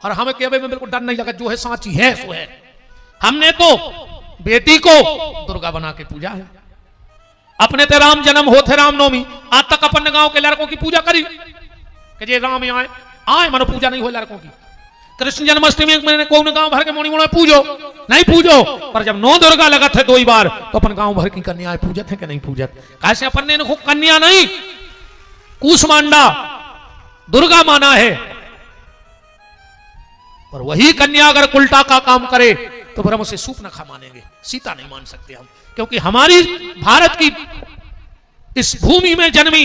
Speaker 1: और हमें केवे में बिल्कुल डर नहीं लगा जो है साची है सो है हमने तो बेटी को दुर्गा बना के पूजा है अपने ते राम जन्म होते रामनवमी आज तक अपन गांव के लड़कों की पूजा करी कि जे राम आए मनो पूजा नहीं हो लड़कों की कृष्ण जन्माष्टमी मैंने कौन गांव भर के मोनी मोड़ा पूजो नहीं पूजो पर जब 9 दुर्गा लगत है 2 बार तो अपन गांव भर की कन्याएं पूजत है कि नहीं पूजत कैसे अपन ने इनको कन्या नहीं कूसमांडा दुर्गा माना है पर वही कन्या अगर उल्टा का काम करे तो फिर हम उसे सूप न खा मानेंगे सीता नहीं मान सकते हम क्योंकि हमारी भारत की इस भूमि में जन्मी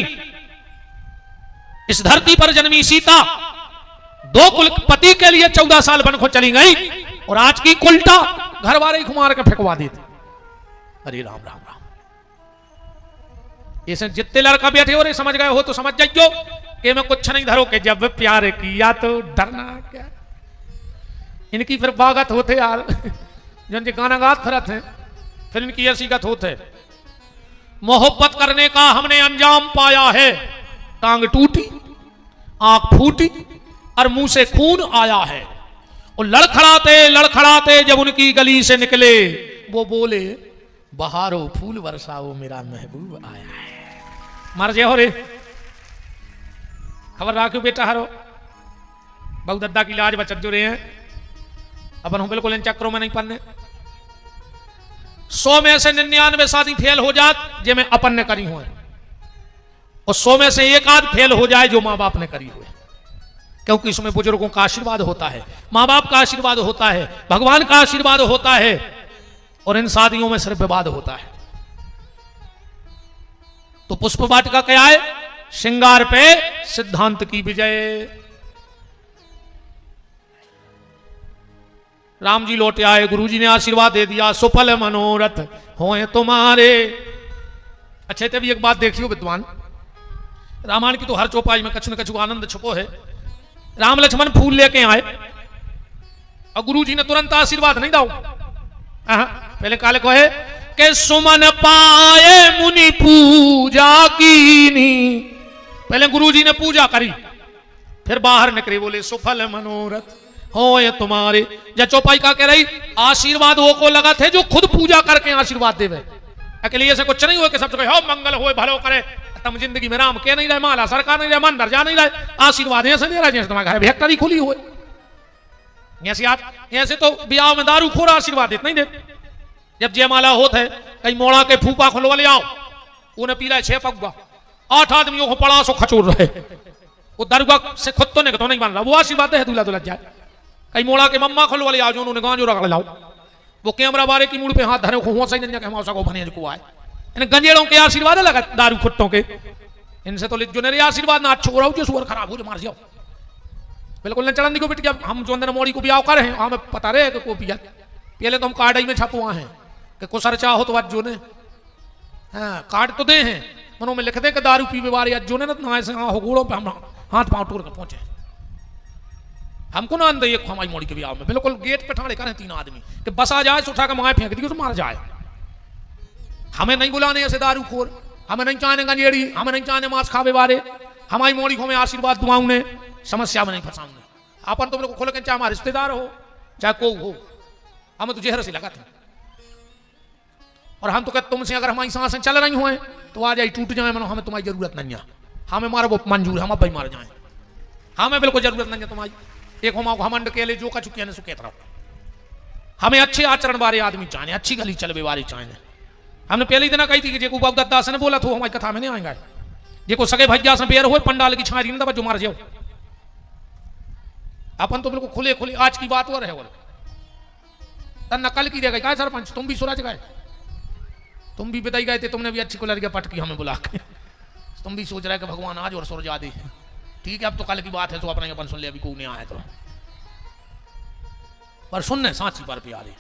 Speaker 1: इस धरती पर जन्मी सीता 2 कुल पति के लिए 14 साल बन को चली गई और आज की उल्टा घर वाले ही घुमार के फेंकवा देते अरे राम राम राम ऐसे जितने लड़का बैठे हो रहे समझ गए हो तो समझ जाइयो कि मैं कुछ नहीं धरो के जब प्यार किया तो डरना क्या इनकी फिर बागत होते यार जिनके गाना गात फिरत है फिर इनकी ऐसी गत होते मोहब्बत करने का हमने अंजाम पाया है टांग टूटी आंख फूटी और मुंह से खून आया है और लड़खड़ाते जब उनकी गली से निकले वो बोले बहारो फूल बरसाओ मेरा महबूब आया है मर जाओ रे खबर रखो बेटा हरो बहु दद्दा की लाज बचत जो रहे हैं अपन हम बिल्कुल इन चक्रों में नहीं पड़ने 100 में से 99 शादी फेल हो जात जे में अपन ने करी हुए और 100 में से 1 आध फेल हो जाए जो माँ बाप ने करी हुए क्योंकि इसमें बुजुर्गों का आशीर्वाद होता है माँ बाप का आशीर्वाद होता है भगवान का आशीर्वाद होता है और इन शादियों में सिर्फ विवाद होता है। तो पुष्प वाटिका क्या है श्रृंगार पे सिद्धांत की विजय। राम जी लौटे आए गुरुजी ने आशीर्वाद दे दिया सुफल मनोरथ होए तुम्हारे। अच्छे तभी एक बात देखियो विद्वान रामायण की तो हर चौपाई में कछु न कछु आनंद छुपो है। राम लक्ष्मण फूल लेके आए और गुरुजी ने तुरंत आशीर्वाद नहीं दाओ पहले काले को है कि सुमन पाए मुनि पूजा कीनी। पहले गुरुजी ने पूजा करी फिर बाहर निकले बोले सुफल मनोरथ होए तुम्हारे। जब चौपाई का कह रही आशीर्वाद वो को लगा थे जो खुद पूजा करके आशीर्वाद देवे अकेले ऐसे कुछ नहीं हो कि सब हो मंगल होए भलो करे तुम जिंदगी में राम के नहीं रहे माला सरकार नहीं रहे मंदिर जा नहीं रहे आशीर्वाद ऐसे दे रहा जैसे तुम्हारे घर फैक्ट्री खुली हुई ऐसे तो ब्याह में दारू खोरा आशीर्वाद देते नहीं देते जब जयमाला होता है कहीं मोड़ा के फूफा खुलवा ले आओ, उन्हें पीला 6 पगुआ 8 आदमियों को पड़ा सो खचोर रहे, वो दरगाह से खुद तो नहीं बन रहा, वो आशीर्वाद है दूल्हा दुल्हन जाए। कहीं मोड़ा के मम्मा खुलवा ले आओ जो उन्होंने गांजो रख लाओ, वो कैमरा बारे की मुड़ पे हाथ धरे हुआ सही नहीं हम को बने को आए, इन गंजेड़ों के आशीर्वाद लगा दारू खुट्टों के, इनसे तो जो मेरे आशीर्वाद ना अच्छो रहो जो सुअर खराब हो जो मार जाओ। बिल्कुल न चढ़न को बिट गया, हम जो अंदर मोड़ी को भी आओ कर रहे हैं हमें पता रहे कि को पिया पहले तो हम कार्ड में छपवा हैं कि को सर चाहो तो आज जो ने हाँ कार्ड तो दे हैं मनो में लिख दे कि दारू पीवे वाले आज जो ने ना ऐसे हो गोड़ों पे हम हाथ पांव टूट के पहुंचे, हमको ना अंदर एक हमारी मोड़ी के भी आओ में बिल्कुल गेट पे ठाड़े करें 3 आदमी कि बस आ जाए उठा के माए फेंक दी तो मार जाए। हमें नहीं बुलाने ऐसे दारू खोर, हमें नहीं चाहने गंजेड़ी, हमें नहीं चाहने मांस खावे वाले, हमारी मोड़ी को में आशीर्वाद दुआऊं ने समस्या में नहीं फंसाऊंगे। अपन तुम लोग को खोल के चाहे हमारे रिश्तेदार हो चाहे को हो, हमें तो जहर से लगा था और हम तो कहते तुमसे अगर हमारी सांसें चल रही हुए तो आ जाए टूट जाए मनो हमें तुम्हारी जरूरत नहीं है, हमें मारो वो मंजूर है, हम अब मार जाए, हमें बिल्कुल जरूरत नहीं है तुम्हारी, एक हम घमंड के लिए जो का चुके ने सुखे तरह, हमें अच्छे आचरण वाले आदमी चाहिए, अच्छी गली चलवे वाली चाहिए। हमने पहले ही दिन कही थी कि जेको बाबू दत्ता ने बोला था हमारी कथा में नहीं आएगा, जेको सगे भैया से बेर हो पंडाल की छारी ना जो मार जाओ। अपन तो बिल्कुल खुले खुले आज की बात हो रहे हो तन नकल की रह गई क्या सरपंच, तुम भी सूरज गए, तुम भी बिताई गए थे, तुमने भी अच्छी कुलर पटकी हमें बुला के, तुम भी सोच रहे कि भगवान आज और सूरज आदि है, ठीक है अब तो कल की बात है तो अपना अपन सुन ले, अभी कोई नहीं आया तो पर सुनने सांची पर प्यारे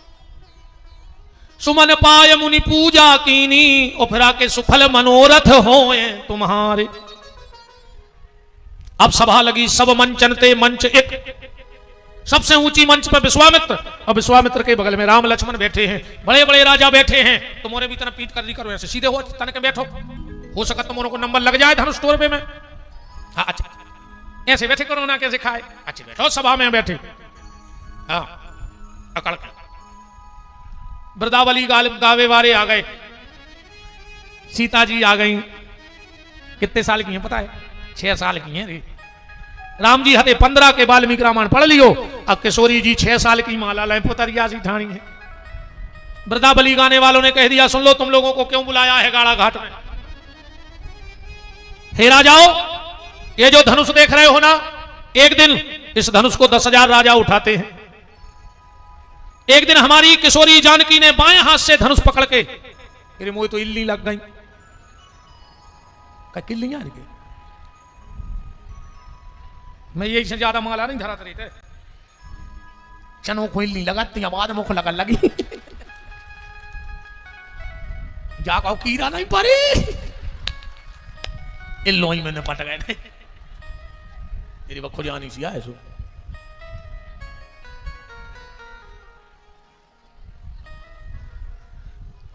Speaker 1: सुमन पाय मुनि पूजा कीनी और फिर आके सुफल मनोरथ होए तुम्हारे। अब सभा लगी सब मंचन ते मंच एक, सबसे ऊंची मंच पर विश्वामित्र और विश्वामित्र के बगल में राम लक्ष्मण बैठे हैं, बड़े बड़े राजा बैठे हैं, तुम्हारे भी तरह पीट कर दी करो ऐसे सीधे हो तन के बैठो, हो सका तुम्हारे को नंबर लग जाए धनुष तोड़ पे में। हाँ अच्छा ऐसे बैठे करो ना कैसे खाए, अच्छे बैठो सभा में बैठे, हाँ अकड़ वृंदावली गावे वाले आ गए, सीता जी आ गई, कितने साल की हैं पता है, 6 साल की हैं रे। राम जी हते 15 के वाल्मीकि रामायण पढ़ लियो, अब किशोरी जी 6 साल की माला लाए पुतरिया सी ठाणी है। वृंदावली गाने वालों ने कह दिया सुन लो तुम लोगों को क्यों बुलाया है गाड़ा घाट में, हे राजाओ ये जो धनुष देख रहे हो ना, एक दिन इस धनुष को 10,000 राजा उठाते हैं, एक दिन हमारी किशोरी जानकी ने बाएं हाथ से धनुष पकड़ के, अरे मुझे तो इल्ली लग गई, किल्लियां मैं यही से ज्यादा माला नहीं धरा रही थे, चनो को इल्ली लगाती आवाज मुख लगा लगी जाको कीड़ा नहीं पड़े इल्लो ही मैंने पट गए नहीं तेरी बखो जानी सी आए सो।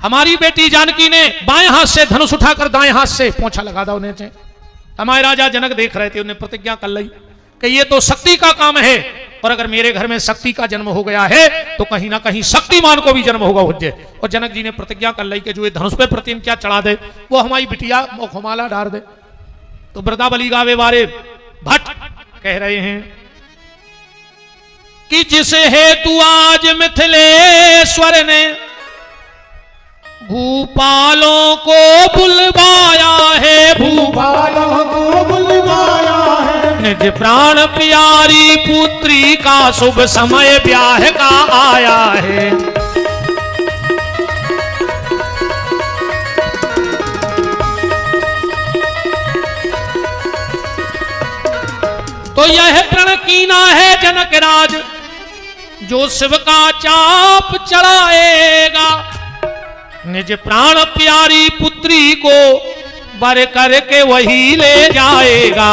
Speaker 1: हमारी बेटी जानकी ने बाएं हाथ से धनुष उठाकर दाएं हाथ से पोंछा लगा था उन्हें से। हमारे राजा जनक देख रहे थे, उन्हें प्रतिज्ञा कर ली कि ये तो शक्ति का काम है और अगर मेरे घर में शक्ति का जन्म हो गया है तो कहीं ना कहीं शक्तिमान को भी जन्म होगा उज्जै। और जनक जी ने प्रतिज्ञा कर ली कि जो ये धनुष पे प्रतिज्ञा चढ़ा दे वो हमारी बिटिया मुखमाला डाल दे। तो वृंदावली गावे वाले भट्ट कह रहे हैं कि जिसे हेतु आज मिथिलेश्वर ने भूपालों को बुलवाया है,
Speaker 2: भूपालों को बुलवाया है,
Speaker 1: निज प्राण प्यारी पुत्री का शुभ समय ब्याह का आया है। तो यह प्रण कीना है जनक राज जो शिव का चाप चढ़ाएगा, निज प्राण प्यारी पुत्री को बर करके वही ले जाएगा।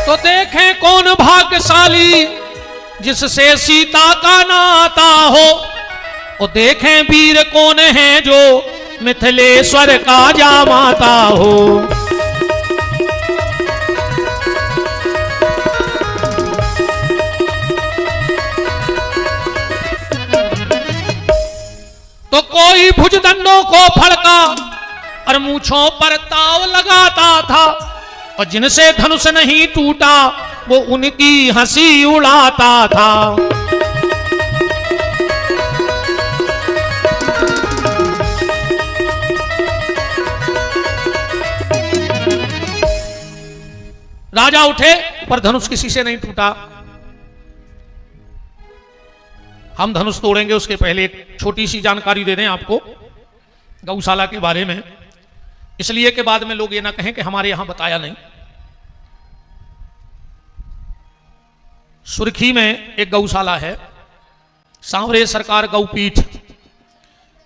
Speaker 1: तो देखें कौन भाग्यशाली जिससे सीता का नाता हो, और देखें वीर कौन है जो मिथिलेश्वर का जामाता हो। तो कोई भुजदंडों को फड़का और मूंछों पर ताव लगाता था, और जिनसे धनुष नहीं टूटा वो उनकी हंसी उड़ाता था। राजा उठे पर धनुष किसी से नहीं टूटा। हम धनुष तोड़ेंगे उसके पहले एक छोटी सी जानकारी दे दें आपको गौशाला के बारे में, इसलिए कि बाद में लोग ये ना कहें कि हमारे यहां बताया नहीं। सुर्खी में एक गौशाला है, सांवरे सरकार गौपीठ,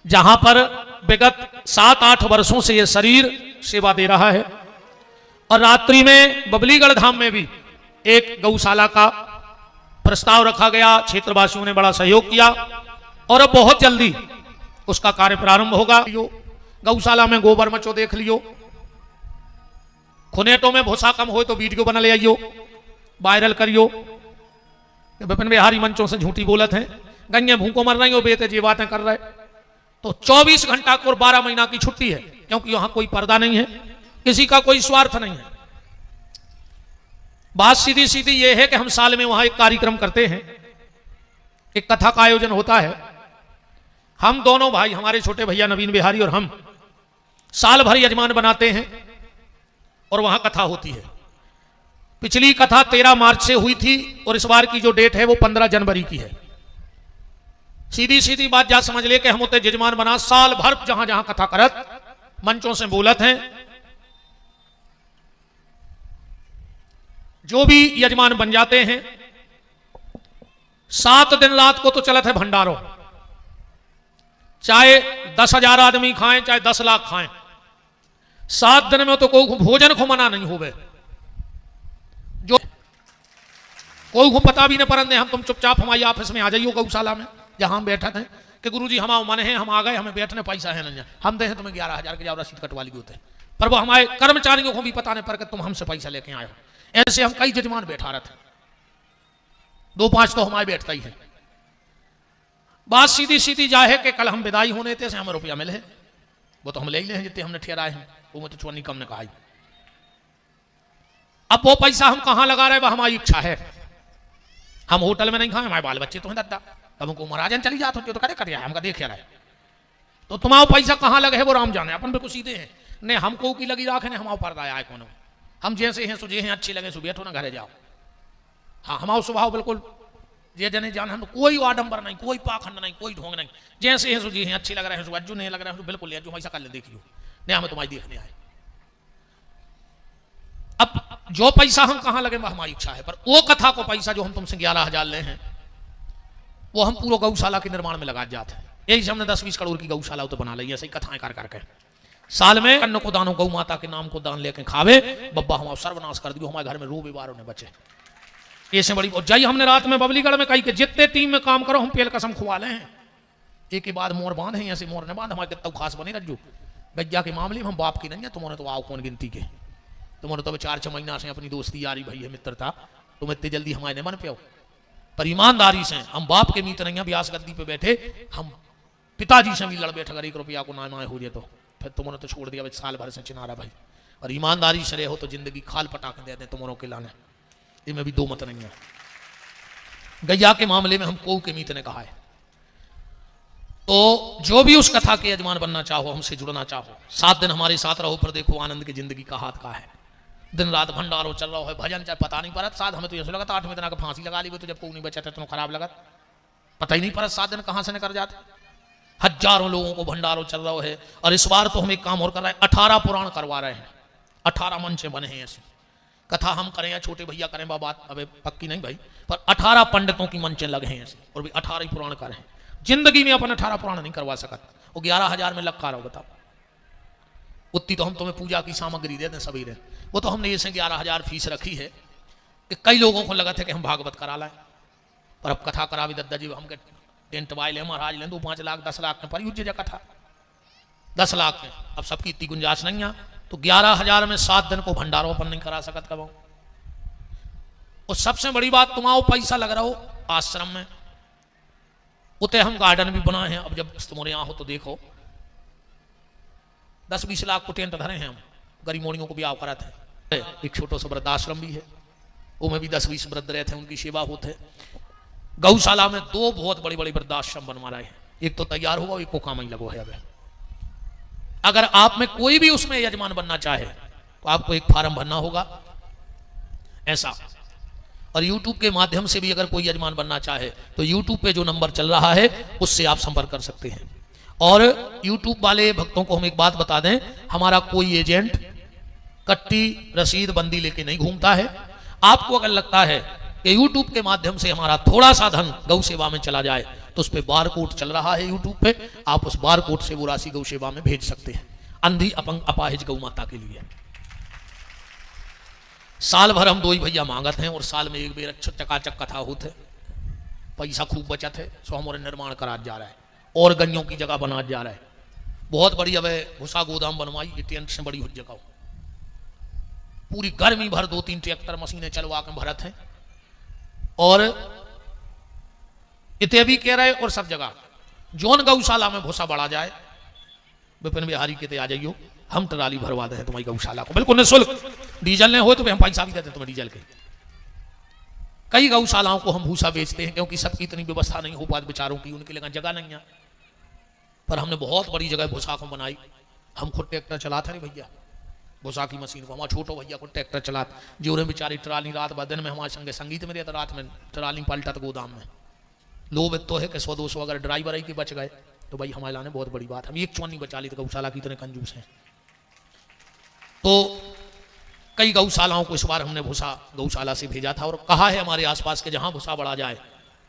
Speaker 1: जहां पर विगत 7-8 वर्षों से यह शरीर सेवा दे रहा है। और रात्रि में बबलीगढ़ धाम में भी एक गौशाला का प्रस्ताव रखा गया, क्षेत्रवासियों ने बड़ा सहयोग किया और अब बहुत जल्दी उसका कार्य प्रारंभ होगा। गौशाला में गोबर मचो देख लियो, खुनेटों में भूसा कम हो तो वीडियो बना ले आइयो, वायरल करियो। विपिन बिहारी मंचों से झूठी बोलत हैं, गंगे भूखों मर रही हो, बेटे जी बातें कर रहे। तो 24 घंटा को 12 महीना की छुट्टी है, क्योंकि यहां कोई पर्दा नहीं है, किसी का कोई स्वार्थ नहीं है। बात सीधी सीधी यह है कि हम साल में वहां एक कार्यक्रम करते हैं, एक कथा का आयोजन होता है। हम दोनों भाई, हमारे छोटे भैया नवीन बिहारी और हम, साल भर यजमान बनाते हैं और वहां कथा होती है। पिछली कथा 13 मार्च से हुई थी और इस बार की जो डेट है वो 15 जनवरी की है। सीधी सीधी बात जा समझ ले कि हम उतने यजमान बना साल भर जहां जहां कथा करत, मंचों से बोलत हैं। जो भी यजमान बन जाते हैं, 7 दिन रात को तो चलत है भंडारों, चाहे 10,000 आदमी खाएं चाहे 10 लाख खाएं, 7 दिन में तो कोई भोजन को मना नहीं होवे। जो कोई को पता भी नहीं परंदे, हम तुम चुपचाप हमारी ऑफिस में आ जाइयो गौशाला में जहां हम बैठे थे कि गुरुजी हमारे मन है, हम आ गए, हमें बैठने पैसा है नहीं, हम दे तुम्हें 11,000 की जाओ रसीद कटवा ली होते, पर वो हमारे कर्मचारियों को भी पता नहीं पर कि तुम हमसे पैसा लेके आए हो। ऐसे हम कई यजमान बैठा रहे थे, 2-5 तो हमारे बैठता ही है। बात सीधी सीधी जा है कि कल हम विदाई होने थे से हमें रुपया मिले है, वो तो हम ले ही ले हैं जितने हमने ठहराए हैं, वो तो चोनी कम ने कहा। अब वो पैसा हम कहां लगा रहे, वह हमारी इच्छा है। हम होटल में नहीं खाए, हमारे बाल बच्चे तो हैं दादा, तब हमको महाराजन चली जाते होती तो करे कर हमका देखे रहे, तो तुम्हारा पैसा कहां लगे है वो राम जाने, अपन बिल्कुल सीधे हैं। नहीं हमको की लगी राखे, हम पर्दा आए कौन, हम जैसे हैं सुझे हैं, अच्छी लगे सुबह बैठो ना घरे जाओ। हाँ हमारा स्वभाव बिल्कुल ये जने जान, हम कोई आडंबर नहीं, कोई पाखंड नहीं, कोई ढोंग नहीं, जैसे हैं सुझे हैं, अच्छी लग रहे हैं, अज्जू नहीं लग रहा है बिल्कुल जो ऐसा कर ले देखियो, नहीं हमें तुम्हारी देखने आए। अब जो पैसा हम कहां लगे वह हमारी इच्छा है, पर वो कथा को पैसा जो हम तुमसे 11,000 ले हैं वो हम पूरा गौशाला के निर्माण में लगा जाते हैं। यही से हमने 10-20 करोड़ की गौशाला तो बना ली, ऐसे ही कथाएं कर करके साल में अन्न को दानो गौ माता के नाम को दान लेके खावे, बब्बा हमारा सर्वनाश कर दियो, हमारे घर में रो बीमारों ने बचे। ऐसे बड़ी जाई हमने रात में बबलीगढ़ में कही कि जितने टीम में काम करो हम पेल कसम खुआ ले हैं, एक के बाद मोर बांध है, ऐसे मोर ने बांध, हमारे कितना खास बने रज्जू गज्जा के मामले में हम बाप की नहीं है, तुम्हारे तो आओ कौन गिनती के, तुम्हारे तो 4-6 महीना से अपनी दोस्ती यारी भाई है मित्रता, तुम इतनी जल्दी हमारे नहीं मन पे हो। पर ईमानदारी से हम बाप के मित्र नहीं है, व्यास गद्दी पे बैठे हम पिताजी से भी लड़ बैठे, अगर 1 रुपया को नामाए हो जाए तो फिर तुमने तो छोड़ दिया साल भर से चिनारा भाई। और ईमानदारी से रहे हो तो जिंदगी खाल पटाखे दे दे तुम्हारों के लाने, इनमें भी 2 मत नहीं है। गैया के मामले में हम को के मीत ने कहा है, तो जो भी उस कथा के यजमान बनना चाहो, हमसे जुड़ना चाहो, 7 दिन हमारे साथ रहो, पर देखो आनंद की जिंदगी का हाथ का है। दिन रात भंडारो चल रहा है, भजन चाहे पता नहीं पड़त, 7 हमें तो ऐसा लगा 8वें दिन आकर फांसी लगा ली, तो जब कोई नहीं बचा था तो खराब लगा, पता ही नहीं पड़ा 7 दिन कहां से निकल जाते। हजारों लोगों को भंडारो चल रहा है। और इस बार तो हम एक काम और कर रहे हैं, 18 पुराण करवा रहे हैं, 18 मंच बने हैं ऐसे। कथा हम करें या छोटे भैया करें, बात अबे पक्की नहीं भाई, पर 18 पंडितों की मंचें लगे हैं ऐसे, और भी 18 ही पुराण करें। जिंदगी में अपन 18 पुराण नहीं करवा सकते, वो 11,000 में लग रहो बताओ, उतनी तो हम तुम्हें पूजा की सामग्री दे दें सभी रहे। वो तो हमने ऐसे 11,000 फीस रखी है कि कई लोगों को लगा था कि हम भागवत करा लाएं, पर अब कथा करा भी दद्दा जी हम टेंट वाले ले महाराज लें 2-5 लाख 10 लाख में पर युद्ध जगह था 10 लाख में, अब सबकी इतनी गुंजाइश नहीं है, तो 11,000 में 7 दिन को भंडारों पर नहीं करा सकत कब। और सबसे बड़ी बात, तुम्हारा पैसा लग रहा हो आश्रम में, उते हम गार्डन भी बनाए हैं। अब जब तुम्हारे यहाँ हो तो देखो 10-20 लाख को टेंट धरे हैं हम, गरीब मोड़ियों को भी आओ कराते हैं, एक छोटा सा वृद्धाश्रम भी है, उसमें भी 10-20 वृद्ध रहते हैं, उनकी सेवा होते है। गौशाला में 2 बहुत बड़े बड़े वृद्धाश्रम बनवा रहे हैं, एक तो तैयार होगा, एक को काम ही लगो है। अब अगर आप में कोई भी उसमें यजमान बनना चाहे तो आपको एक फार्म भरना होगा ऐसा। और YouTube के माध्यम से भी अगर कोई यजमान बनना चाहे तो YouTube पे जो नंबर चल रहा है उससे आप संपर्क कर सकते हैं। और YouTube वाले भक्तों को हम एक बात बता दें, हमारा कोई एजेंट कट्टी रसीद बंदी लेके नहीं घूमता है। आपको अगर लगता है कि YouTube के माध्यम से हमारा थोड़ा सा धन गौ सेवा में चला जाए तो उस पर बार कोड चल रहा है YouTube पे, आप उस बार कोड से वो राशि गौ सेवा में भेज सकते हैं, अंधी अपंग अपाहिज गौ माता के लिए। साल भर हम 2 ही भैया मांगत हैं और साल में एक बेर चकाचक कथा होते, पैसा खूब बचत है, सो हमारे निर्माण करा जा रहा है और गन्यों की जगह बना जा रहा है। बहुत बड़ी अब भूसा गोदाम बनवाई, ये टेंट से बड़ी हो जगह, पूरी गर्मी भर 2-3 ट्रैक्टर मशीनें चलवा के भरत हैं। और इतने भी कह रहे और सब जगह जौन गौशाला में भूसा बढ़ा जाए, विपिन बिहारी कहते आ जाइयो, हम ट्राली भरवा दे तुम्हारी गौशाला को बिल्कुल निःशुल्क। डीजल नहीं हो तो हम पैसा भी देते तुम्हें डीजल के। कई गौशालाओं को हम भूसा बेचते हैं क्योंकि सबकी इतनी व्यवस्था नहीं हो पाती बेचारों की, उनके लिए जगह नहीं है। पर हमने बहुत बड़ी जगह भूसा को बनाई, हम खुद ट्रैक्टर चलाते रहे भैया, भूसा की मशीन को हमारा छोटो भैया को ट्रैक्टर चलाते, जो बेचारी ट्राली रात भर दिन में हमारे संगे संगीत में रहता, रात में ट्राली पलटत गोदाम में। लोभ तो है कि 100-200 अगर ड्राइवर ही के बच गए तो भाई हमारे लाने बहुत बड़ी बात। हम एक चौनी बचा ली तो गौशाला की इतने कंजूस हैं। तो कई गौशालाओं को इस बार हमने भूसा गौशाला से भेजा था और कहा है हमारे आसपास के जहां भूसा बढ़ा जाए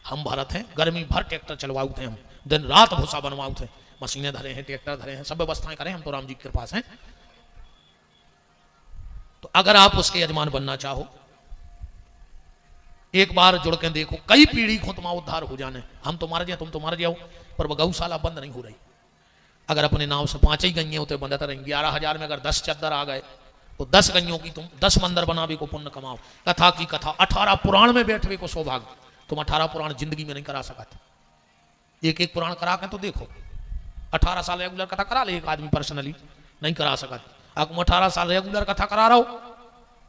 Speaker 1: हम भरत हैं। गर्मी भर ट्रैक्टर चलवाऊ थे, हम दिन रात भूसा बनवाऊ थे, मशीनें धरे हैं, ट्रैक्टर धरे हैं, सब व्यवस्थाएं करें, हम तो राम जी के पास हैं। तो अगर आप उसके यजमान बनना चाहो, एक बार जुड़ के देखो, कई पीढ़ी को तुम्हारा उद्धार हो जाने। हम तो मार जाए, तुम तो मार जाओ, पर वह गौशाला बंद नहीं हो रही। अगर अपने नाम से 5 ही गईए होते बंधते रहेंगे। 11,000 में अगर 10 चद्दर आ गए तो 10 गईयों की तुम 10 मंदिर बनावे को पुण्य कमाओ। कथा की कथा 18 पुराण में बैठवे को सौभाग्य, तुम 18 पुराण जिंदगी में नहीं करा सकते। एक पुराण करा के तो देखो, 18 साल रेगुलर कथा करा ले एक आदमी पर्सनली, नहीं करा सकते। अब तुम 18 साल रेगुलर कथा करा रहो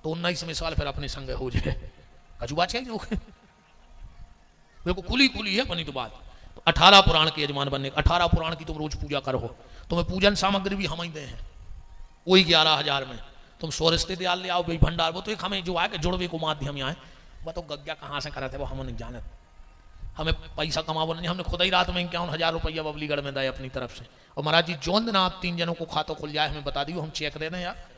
Speaker 1: तो 19वें साल फिर अपने संग हो जाए। कचुआ चाहिए बिल्कुल खुली है बनी तो बात। तो 18 पुराण के यजमान बनने, 18 पुराण की तुम रोज पूजा करो, तुम्हें पूजन सामग्री भी हम ही दे हैं, वही 11,000 में। तुम 100 रिश्ते दयाल ले आओ भाई भंडार, वो तो एक हमें जो आए कि जुड़वे को माध्यम आए, वह तो गग्या कहाँ से करते वो हम नहीं जानते। हमें पैसा कमावो नहीं, हमने खुद ही रात में 51,000 रुपया बबलीगढ़ में दिए अपनी तरफ से। और महाराज जी जौन दिन आप 3 जनों को खातो खुल जाए हमें बता दियो, हम चेक दे दें यार।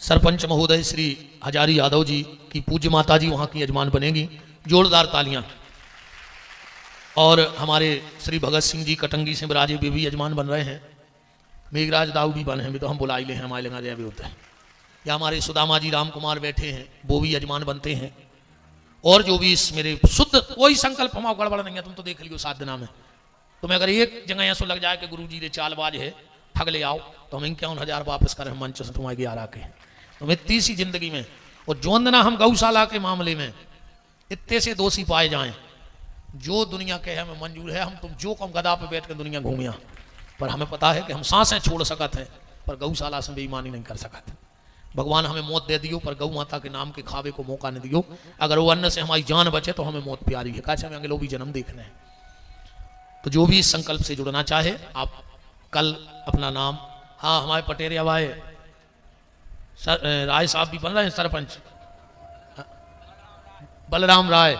Speaker 1: सरपंच महोदय श्री हजारी यादव जी की पूज्य माता जी वहाँ की यजमान बनेगी, जोरदार तालियां। और हमारे श्री भगत सिंह जी कटंगी से बिराजे वे भी यजमान बन रहे हैं। मेघराज दाऊ भी बने हैं, भी तो हम बुला ही ले हैं, हमारे लगा भी होता है। या हमारे सुदामा जी राम कुमार बैठे हैं, वो भी यजमान बनते हैं। और जो भी इस मेरे शुद्ध कोई संकल्प हमारा गड़बड़ नहीं है, तुम तो देख लियो 7 दिना में। तुम्हें अगर एक जगह ऐसा लग जाए कि गुरु जी ने चालबाज है ठग ले आओ, तो हम 51,000 वापस करें मंच से तुम्हारे 11 के। तुम्हें 30 ही जिंदगी में। और जोंदना हम गौशाला के मामले में इतने से दोषी पाए जाएं, जो दुनिया के हमें मंजूर है, हम तुम जो कम गदा पे बैठ कर दुनिया घूमिया, पर हमें पता है कि हम सांसें छोड़ सकते हैं, पर गौशाला से बेईमानी नहीं कर सकते। भगवान हमें मौत दे दियो पर गौ माता के नाम के खावे को मौका नहीं दियो। अगर वो अन्न से हमारी जान बचे तो हमें मौत प्यारी है, कैसे हमें अगले भी जन्म देखने हैं। तो जो भी इस संकल्प से जुड़ना चाहे, आप कल अपना नाम, हाँ हमारे पटेरिया भाई राय साहब भी बन रहे हैं, सरपंच बलराम राय,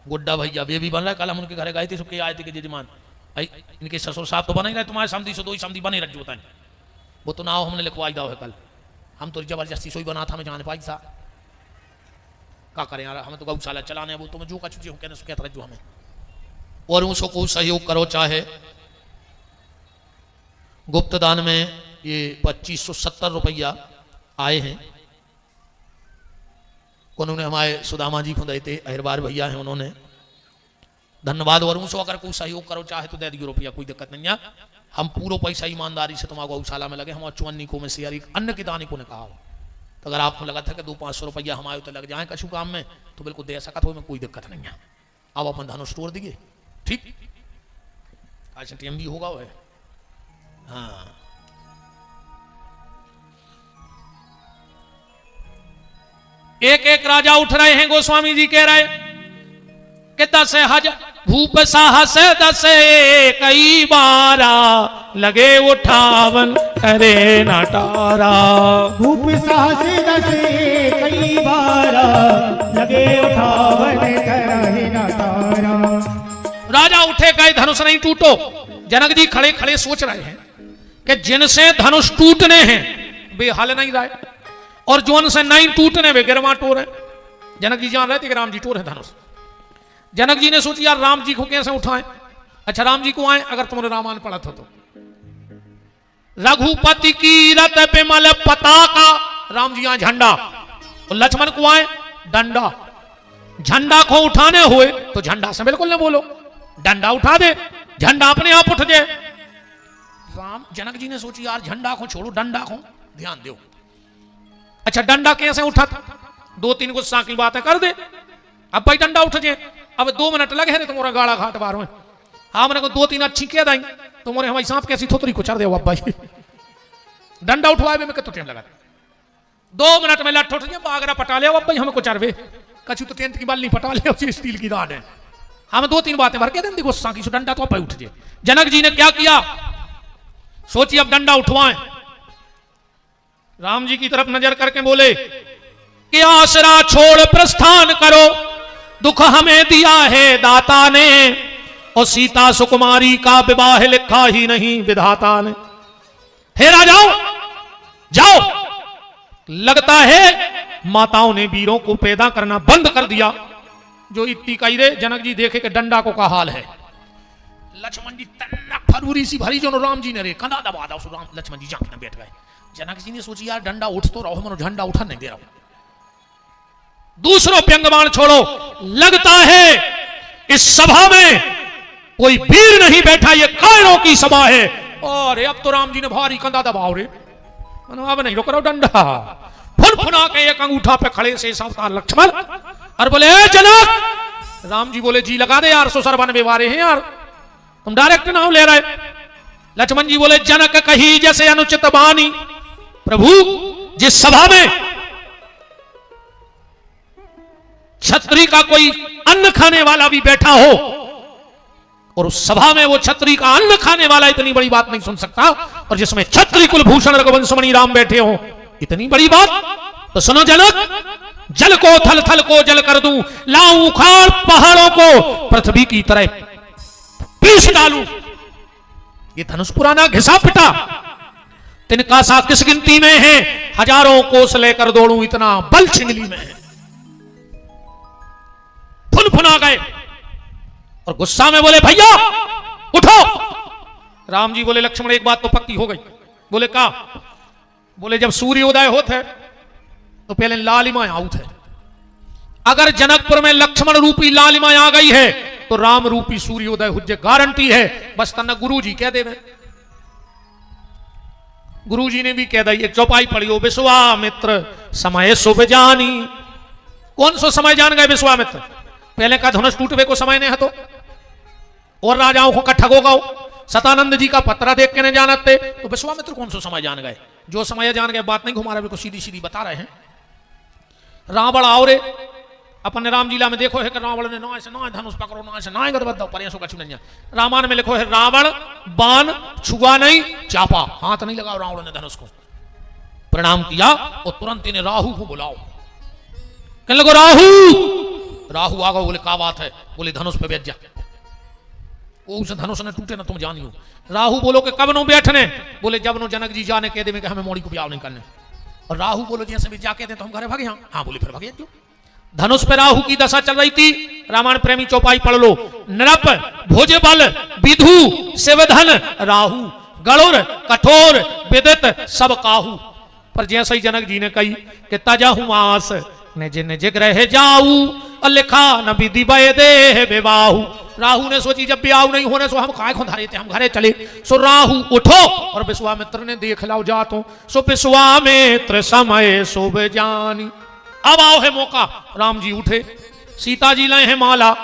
Speaker 1: गुड्डा भैया वे भी बन रहा है। कल हम उनके घर गए थे, सबके आए थे कि जजमान इनके ससुर साहब तो बने रहे, तुम्हारे समझी से 2 समझी बने रख जोता है, वो तो नाव हमने लिखवाई दाव है कल। हम तो जबरदस्ती सोई बना था, मैं जान पाई सा क्या करें यार, हमें तो गौशाला चलाने, वो तुम्हें जो का चुकी हो कहने सुखिया रज्जो हमें। और उसको सहयोग करो, चाहे गुप्त दान में ये 2570 रुपया आए हैं, उन्होंने हमारे सुदामा जी को दे थे, अहिरबार भैया हैं, उन्होंने धन्यवाद। और उसको अगर कोई सहयोग करो चाहे तो दे दियो रुपया, कोई दिक्कत नहीं है। हम पूरा पैसा ईमानदारी से तुम्हारा गौशाला में लगे, हम 54 को में से यार अन्य के दानी को ने कहा तो अगर आपको लगा था कि 200-500 रुपया हमारे तो लग जाए कछु काम में, तो बिल्कुल दे सकत हो, में कोई दिक्कत नहीं है। आप अपन धनुष तोड़ दिए, ठीक, आज टीएम भी होगा वो है। हाँ, एक एक राजा उठ रहे हैं, गोस्वामी जी कह रहे कि 10,000 भूप साहस 10 कई बारा लगे उठावन करे नटारा।
Speaker 2: भूप साहस 10 कई बारा लगे उठावन करे नटारा।
Speaker 1: राजा उठे गए, धनुष नहीं टूटो। जनक जी खड़े खड़े सोच रहे हैं कि जिनसे धनुष टूटने हैं वे हल नहीं रहे, और जो उनसे नहीं टूटने वे गिरवा टोर है। जनक जी जान रहे थे कि राम जी टोर है धनुष। जनक जी ने सोची यार राम जी को कैसे उठाएं। अच्छा राम जी को आए, अगर तुमने रामायण पढ़ा था तो रघुपति की रथ बिमल पताका, राम जी यहाँ झंडा, और लक्ष्मण को आए डंडा। झंडा को उठाने हुए तो झंडा से बिल्कुल न बोलो, डंडा उठा दे, झंडा अपने आप उठ जाए। राम जनक जी ने सोची यार झंडा को छोड़ो, डंडा को ध्यान दो। अच्छा डंडा कैसे उठा, 2-3 गुस्सा की बातें कर दे, अब भाई डंडा उठ जाए। अब 2 मिनट लगे हैं तुम्हारा गाड़ा घाट बार में। हाँ मैंने को 2-3 अच्छी कह दाई तुम्हारे हमारी सांप कैसी थोतरी को चढ़ दे अब भाई। डंडा उठवाए में कितना टाइम लगा, 2 मिनट में लट उठ जाए, बागरा पटा ले अब भाई हमें को चढ़वे कछु तो टेंट की बाल नहीं पटा ले, उसी स्टील की राड है। हमें 2-3 बातें भर के दें गुस्सा की, डंडा तो अब उठ जाए। जनक जी ने क्या किया, सोचिए अब डंडा उठवाएं। राम जी की तरफ नजर करके बोले कि आसरा छोड़ प्रस्थान करो, दुख हमें दिया है दाता ने, और सीता सुकुमारी का विवाह लिखा ही नहीं विधाता ने। हे राजाओ जाओ, लगता है माताओं ने वीरों को पैदा करना बंद कर दिया। जो इतनी कही रे जनक जी देखे कि डंडा को का हाल है। लक्ष्मण जी तन्नक फरूरी सी भरी जो राम जी ने रे कंधा दबा दो, राम लक्ष्मण जी जाके बैठ गए। जनक जी ने सोची यार डंडा उठ तो रहो, मनो झंडा उठा नहीं दे रहा। दूसरों व्यंगबाण छोड़ो, लगता है इस सभा में कोई वीर नहीं बैठा, ये कायरों की सभा है। और अब तो राम जी ने भारी कंधा दबाओ रे, अब नहीं रोक रहा डंडा। फुनफुना के एक अंगूठा पे खड़े से अवतार लक्ष्मण और बोले जनक। राम जी बोले जी लगा दे यार, सुसर बन बेवारे हैं यार, तुम डायरेक्ट नाम ले रहे। लक्ष्मण जी बोले जनक कही जैसे अनुचित बानी, प्रभु जिस सभा में छत्री का कोई अन्न खाने वाला भी बैठा हो, और उस सभा में वो छत्री का अन्न खाने वाला इतनी बड़ी बात नहीं सुन सकता, और जिसमें छत्री कुलभूषण रघुवंशमणि राम बैठे हो इतनी बड़ी बात, तो सुनो जनक, जल को थल थल को जल कर दूं, लाऊं उखाड़ पहाड़ों को पृथ्वी की तरह पीस डालूं। ये धनुष पुराना घिसा पिटा, तिनका सा किस गिनती में है, हजारों कोस लेकर दौड़ूं इतना बल छिंगली में है। फुनफुना गए और गुस्सा में बोले भैया उठो। राम जी बोले लक्ष्मण एक बात तो पक्की हो गई। बोले का? बोले जब सूर्योदय होता है तो पहले लालिमा आउट है। अगर जनकपुर में लक्ष्मण रूपी लालिमा आ गई है तो राम रूपी सूर्योदय हो जाए, गारंटी है। बस तन्ना गुरु जी कह देवे। गुरु जी ने भी कह दी, एक चौपाई पढ़ी हो, विश्वामित्र समय शुभ जानी। कौन सो समय जान गए विश्वामित्र? पहले का धनुष टूटवे को समय नहीं है तो, और राजाओं को कट्ठा हो गओ। सतानंद जी का पत्रा देख के नहीं जानते तो विश्वामित्र कौन सा समय जान गए? जो समय जान गए बात नहीं घुमा रहे, बिल्कुल सीधी सीधी बता रहे हैं। रावण आओ रे, अपने राम जिला में देखो है कि रावण ने ना से ना धनुष पकड़ो, ना से ना गदबद दो परियों का चुनैया। रामायण में लिखो है रावण बाण छुआ नहीं, चापा हाथ नहीं लगाओ रावण ने धनुष को। प्रणाम किया और तुरंत इन्हें राहु को बुलाओ। कहने लगो राहु। राहु आ गए, बोले क्या बात है? बोले धनुष पे बैठ जा। वो उस धनुष ने टूटे ना तुम जानियो। राहु बोलो कि कब नो बैठने? बोले जब नो जनक जी जाने कह दे कि हमें मोड़ी को ब्याह नहीं करने। और राहु बोलो जैसे भी जाके दे तो हम घरे भागे। हाँ बोले फिर भागे क्यों? धनुष पे राहु की दशा चल रही थी। रामायण प्रेमी चौपाई पढ़ लो। नृप भोज बल विधु शिवधन राहु, गणुर कठोर विदित सब काहू। पर जैसे ही जनक जी ने कही कि तजहु आस निज निज ग्रह जाऊ लिखा न विधि वै देह विवाहु। राहु ने सोची जब ब्याह नहीं होने सो हम काय खुंधारे थे, हम घरे चले। सो राहु उठो और विश्वामित्र ने देख लाओ जातो। सो विश्वामित्र समय शुभ जानी। अब आओ है मौका। राम जी उठे, सीता जी लाए हैं माला।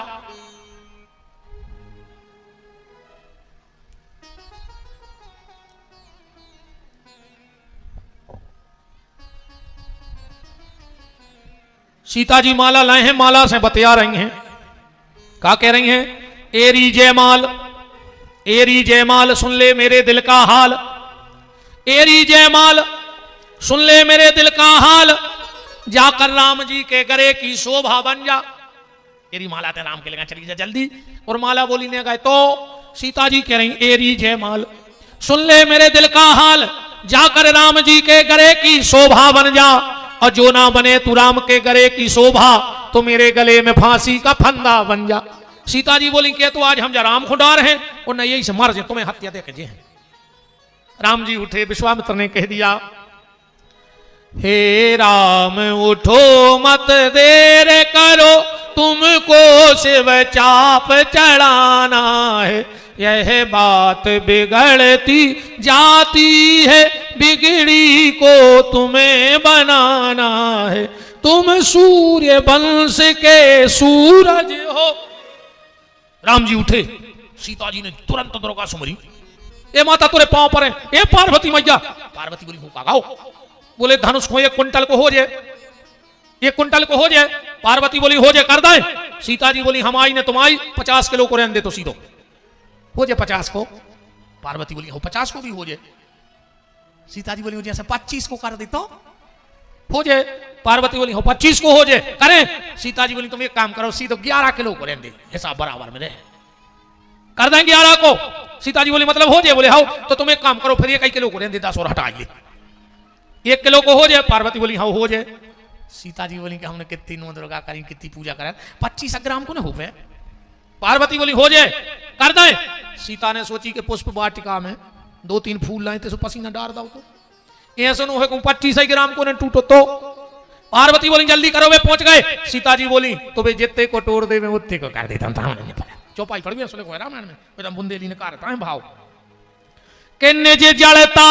Speaker 1: सीता जी माला लाए हैं, माला से बतिया रही हैं। क्या कह रही हैं? एरी जयमाल, एरी जयमाल सुन ले मेरे दिल का हाल। एरी जयमाल सुन ले मेरे दिल का हाल, जाकर राम जी के गले की शोभा बन जा। एरी माला ते राम के लगा चली जा जल्दी। और माला बोली ने गए तो सीता जी कह रही एरी जयमाल सुन ले मेरे दिल का हाल, जाकर राम जी के गले की शोभा बन जा। और जो ना बने तू राम के गले की शोभा, तो मेरे गले में फांसी का फंदा बन जा। सीता जी बोली कि तो आज हम जा राम खुंडार हैं और न यही से मर जाए, तुम्हें हत्या दे के हैं। राम जी उठे, विश्वामित्र ने कह दिया हे राम उठो मत देर करो, तुमको शिव चाप चढ़ाना है। यह बात बिगड़ती जाती है, बिगड़ी को तुम्हें बनाना है। तुम सूर्य वंश के सूरज हो। राम जी उठे, सीता जी ने तुरंत दरोगा सुमरी। ए माता तेरे पांव पर है, ए पार्वती मैया। पार्वती बोली हुक्का गाओ। बोले धनुष को 1 कुंटल को हो जाए, 1 कुंटल को हो जाए। पार्वती बोली हो जाए कर दे। सीता जी बोली हम आई ने तुम आई, 50 किलो को रहने दे तो सीधो हो जाए 50 को। पार्वती बोली हो 50 को भी हो जाए। सीता जी बोली जैसे 25 को कर दे तो हो जाए। पार्वती बोली हो 25 को हो जाए करें। सीता जी बोली तुम एक काम करो, सीधो 11 किलो को रहने दे, हिसाब बराबर में रहे, कर देंगे 11 को। सीता जी बोली मतलब हो जाए। बोले हाँ तो तुम एक काम करो फिर 1 किलो को रहने दे, 10 और हटाइए, 1 किलो को हो जाए। पार्वती बोली हाँ हो जाए। सीता जी बोली कि हमने कितनी नो दुर्गा करी, कितनी पूजा करा, 25 ग्राम को ना हो गए। पार्वती बोली हो जाए कर दे। सीता ने सोची कि पुष्प वाटिका में 2-3 फूल लाए थे, सो पसीना डाल दो तो ऐसा न हो 25 ग्राम को न टूटो तो। पार्वती बोली जल्दी करो, वे पहुंच गए। सीता जी बोली तो वे जितने को तोड़ दे मैं उतने को कर देता हूं। चौपाई पड़ गई असले को रामायण में, एकदम बुंदेली ने करता है भाव के निज जलता,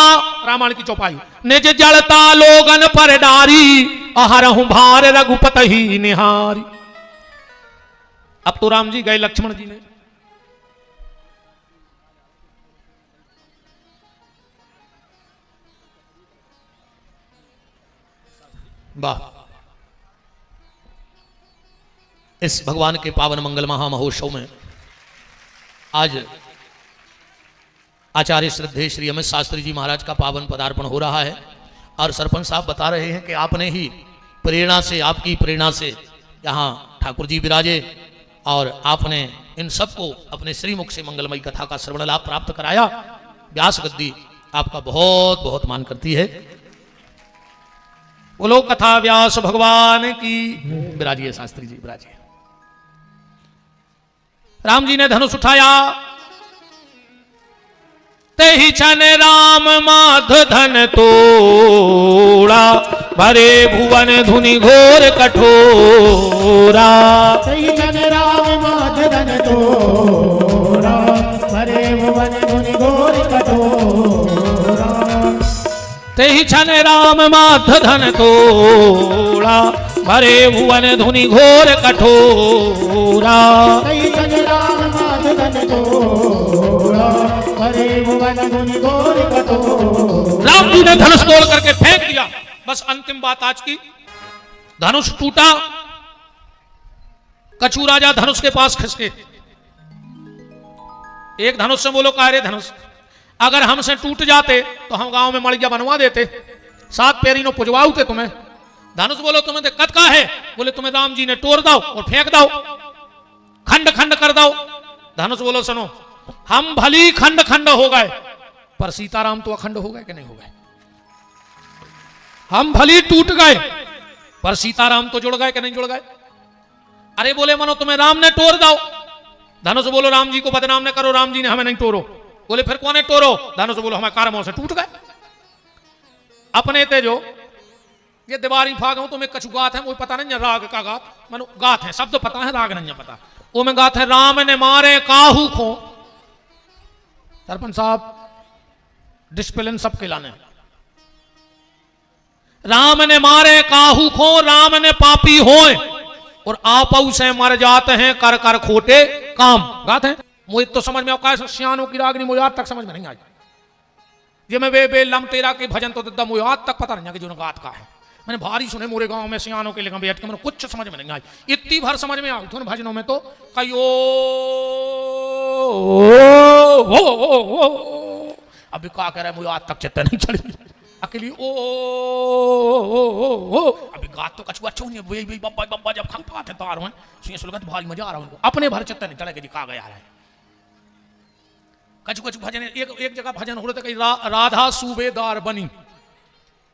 Speaker 1: रामायण की चौपाई। निज जलता लोगन पर डारी, अहरहु भार रघुपत ही निहारी। अब तो राम जी गए, लक्ष्मण जी ने वाह, इस भगवान के पावन मंगल महामहोत्सव में आज आचार्य श्रद्धेय श्री अमित शास्त्री जी महाराज का पावन पदार्पण हो रहा है। और सरपंच साहब बता रहे हैं कि आपने ही प्रेरणा से, आपकी प्रेरणा से यहाँ ठाकुर जी विराजे और आपने इन सबको अपने श्रीमुख से मंगलमयी कथा का श्रवण लाभ प्राप्त कराया। व्यास गद्दी आपका बहुत बहुत मान करती है। बोलो कथा व्यास भगवान की। विराजिए शास्त्री जी, विराजिए। राम जी ने धनुष उठाया, ते ही छन राम माध धन तोड़ा, भरे भुवन धुनि घोर कठोरा।
Speaker 2: ते ही छन राम माध धन तोड़ा, भरे भुवन धुनि घोर कठोरा।
Speaker 1: ते ही छन राम माध धन तोड़ा, भरे भुवन धुनि घोर कठोरा।
Speaker 2: ते ही छन राम माध धन तोड़ा, भरे भुवन धुनि घोर कठोरा।
Speaker 1: राम जी ने धनुष तोड़ करके फेंक दिया। बस अंतिम बात आज की, धनुष टूटा, कछु राजा धनुष के पास खिसके। एक धनुष से बोलो कारे धनुष, अगर हमसे टूट जाते तो हम गांव में मड़िया बनवा देते, 7 पेरी नो पुजवाऊ थे तुम्हें। धनुष बोलो तुम्हें दिक्कत का है? बोले तुम्हें राम जी ने तोड़ दो और फेंक दो, खंड खंड कर दो। धनुष बोलो सुनो, हम भली खंड खंड हो गए पर सीताराम तो अखंड हो गए कि नहीं हो गए? हम भली टूट गए पर सीताराम तो जुड़ गए कि नहीं जुड़ गए? अरे बोले मनो तुम्हें राम ने तोड़ दो। धनुष बोलो राम जी को बदनाम न करो, राम जी ने हमें नहीं तोड़ो। बोले फिर कौन है तोड़ो? धनुष बोलो हमें कर्मों से टूट गए, अपने थे जो ये दीवारी फाग तो मैं कछु गात है, मुझे पता नहीं राग का गात, मनु गात है, शब्द पता है, राग नहीं पता। वो में गात है, राम ने मारे काहू खो। सरपंच साहब डिसिप्लिन सबके लाने। राम ने मारे काहू खो, राम ने पापी होए, और आपऊ से मर जाते हैं कर कर खोटे काम। गात है, मुझे तो समझ में आता है, सियानों की रागनी मुझे आज तक समझ में नहीं आई। ये मैं वे लम तेरा के भजन तो दद्दा मुझे आज तक पता नहीं कि जो गात का है। मैंने भारी सुने मोरे गांव में सियानों के लिए बैठ के, मैंने कुछ समझ में नहीं आई। इतनी भर समझ में आई थोड़े भजनों में तो कयो अभी का कह रहा है, मुझे आज तक चित्त नहीं चली अकेली ओ अभी गात तो कछु अच्छा नहीं। वे बब्बा बब्बा जब खंग पाते तार में सुनिए सुलगत भारी मजा आ रहा है उनको, अपने भर चित्त नहीं चले कि का गया है। कछु कछु भजन, एक जगह भजन हो रहे थे, राधा सूबेदार बनी,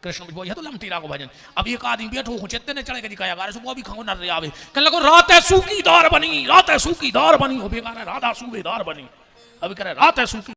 Speaker 1: कृष्ण यह तो लमटीरा को भजन। अब एक आदमी बैठो हो चित्ते ने चढ़े के दिखाया गा सुबह भी खाओ न रे आवे, कहने लगो रात है सूकीदार बनी, रात है सूकीदार बनी, हो बेकार है राधा सूबेदार बनी। अभी कह रहे रात है सूकी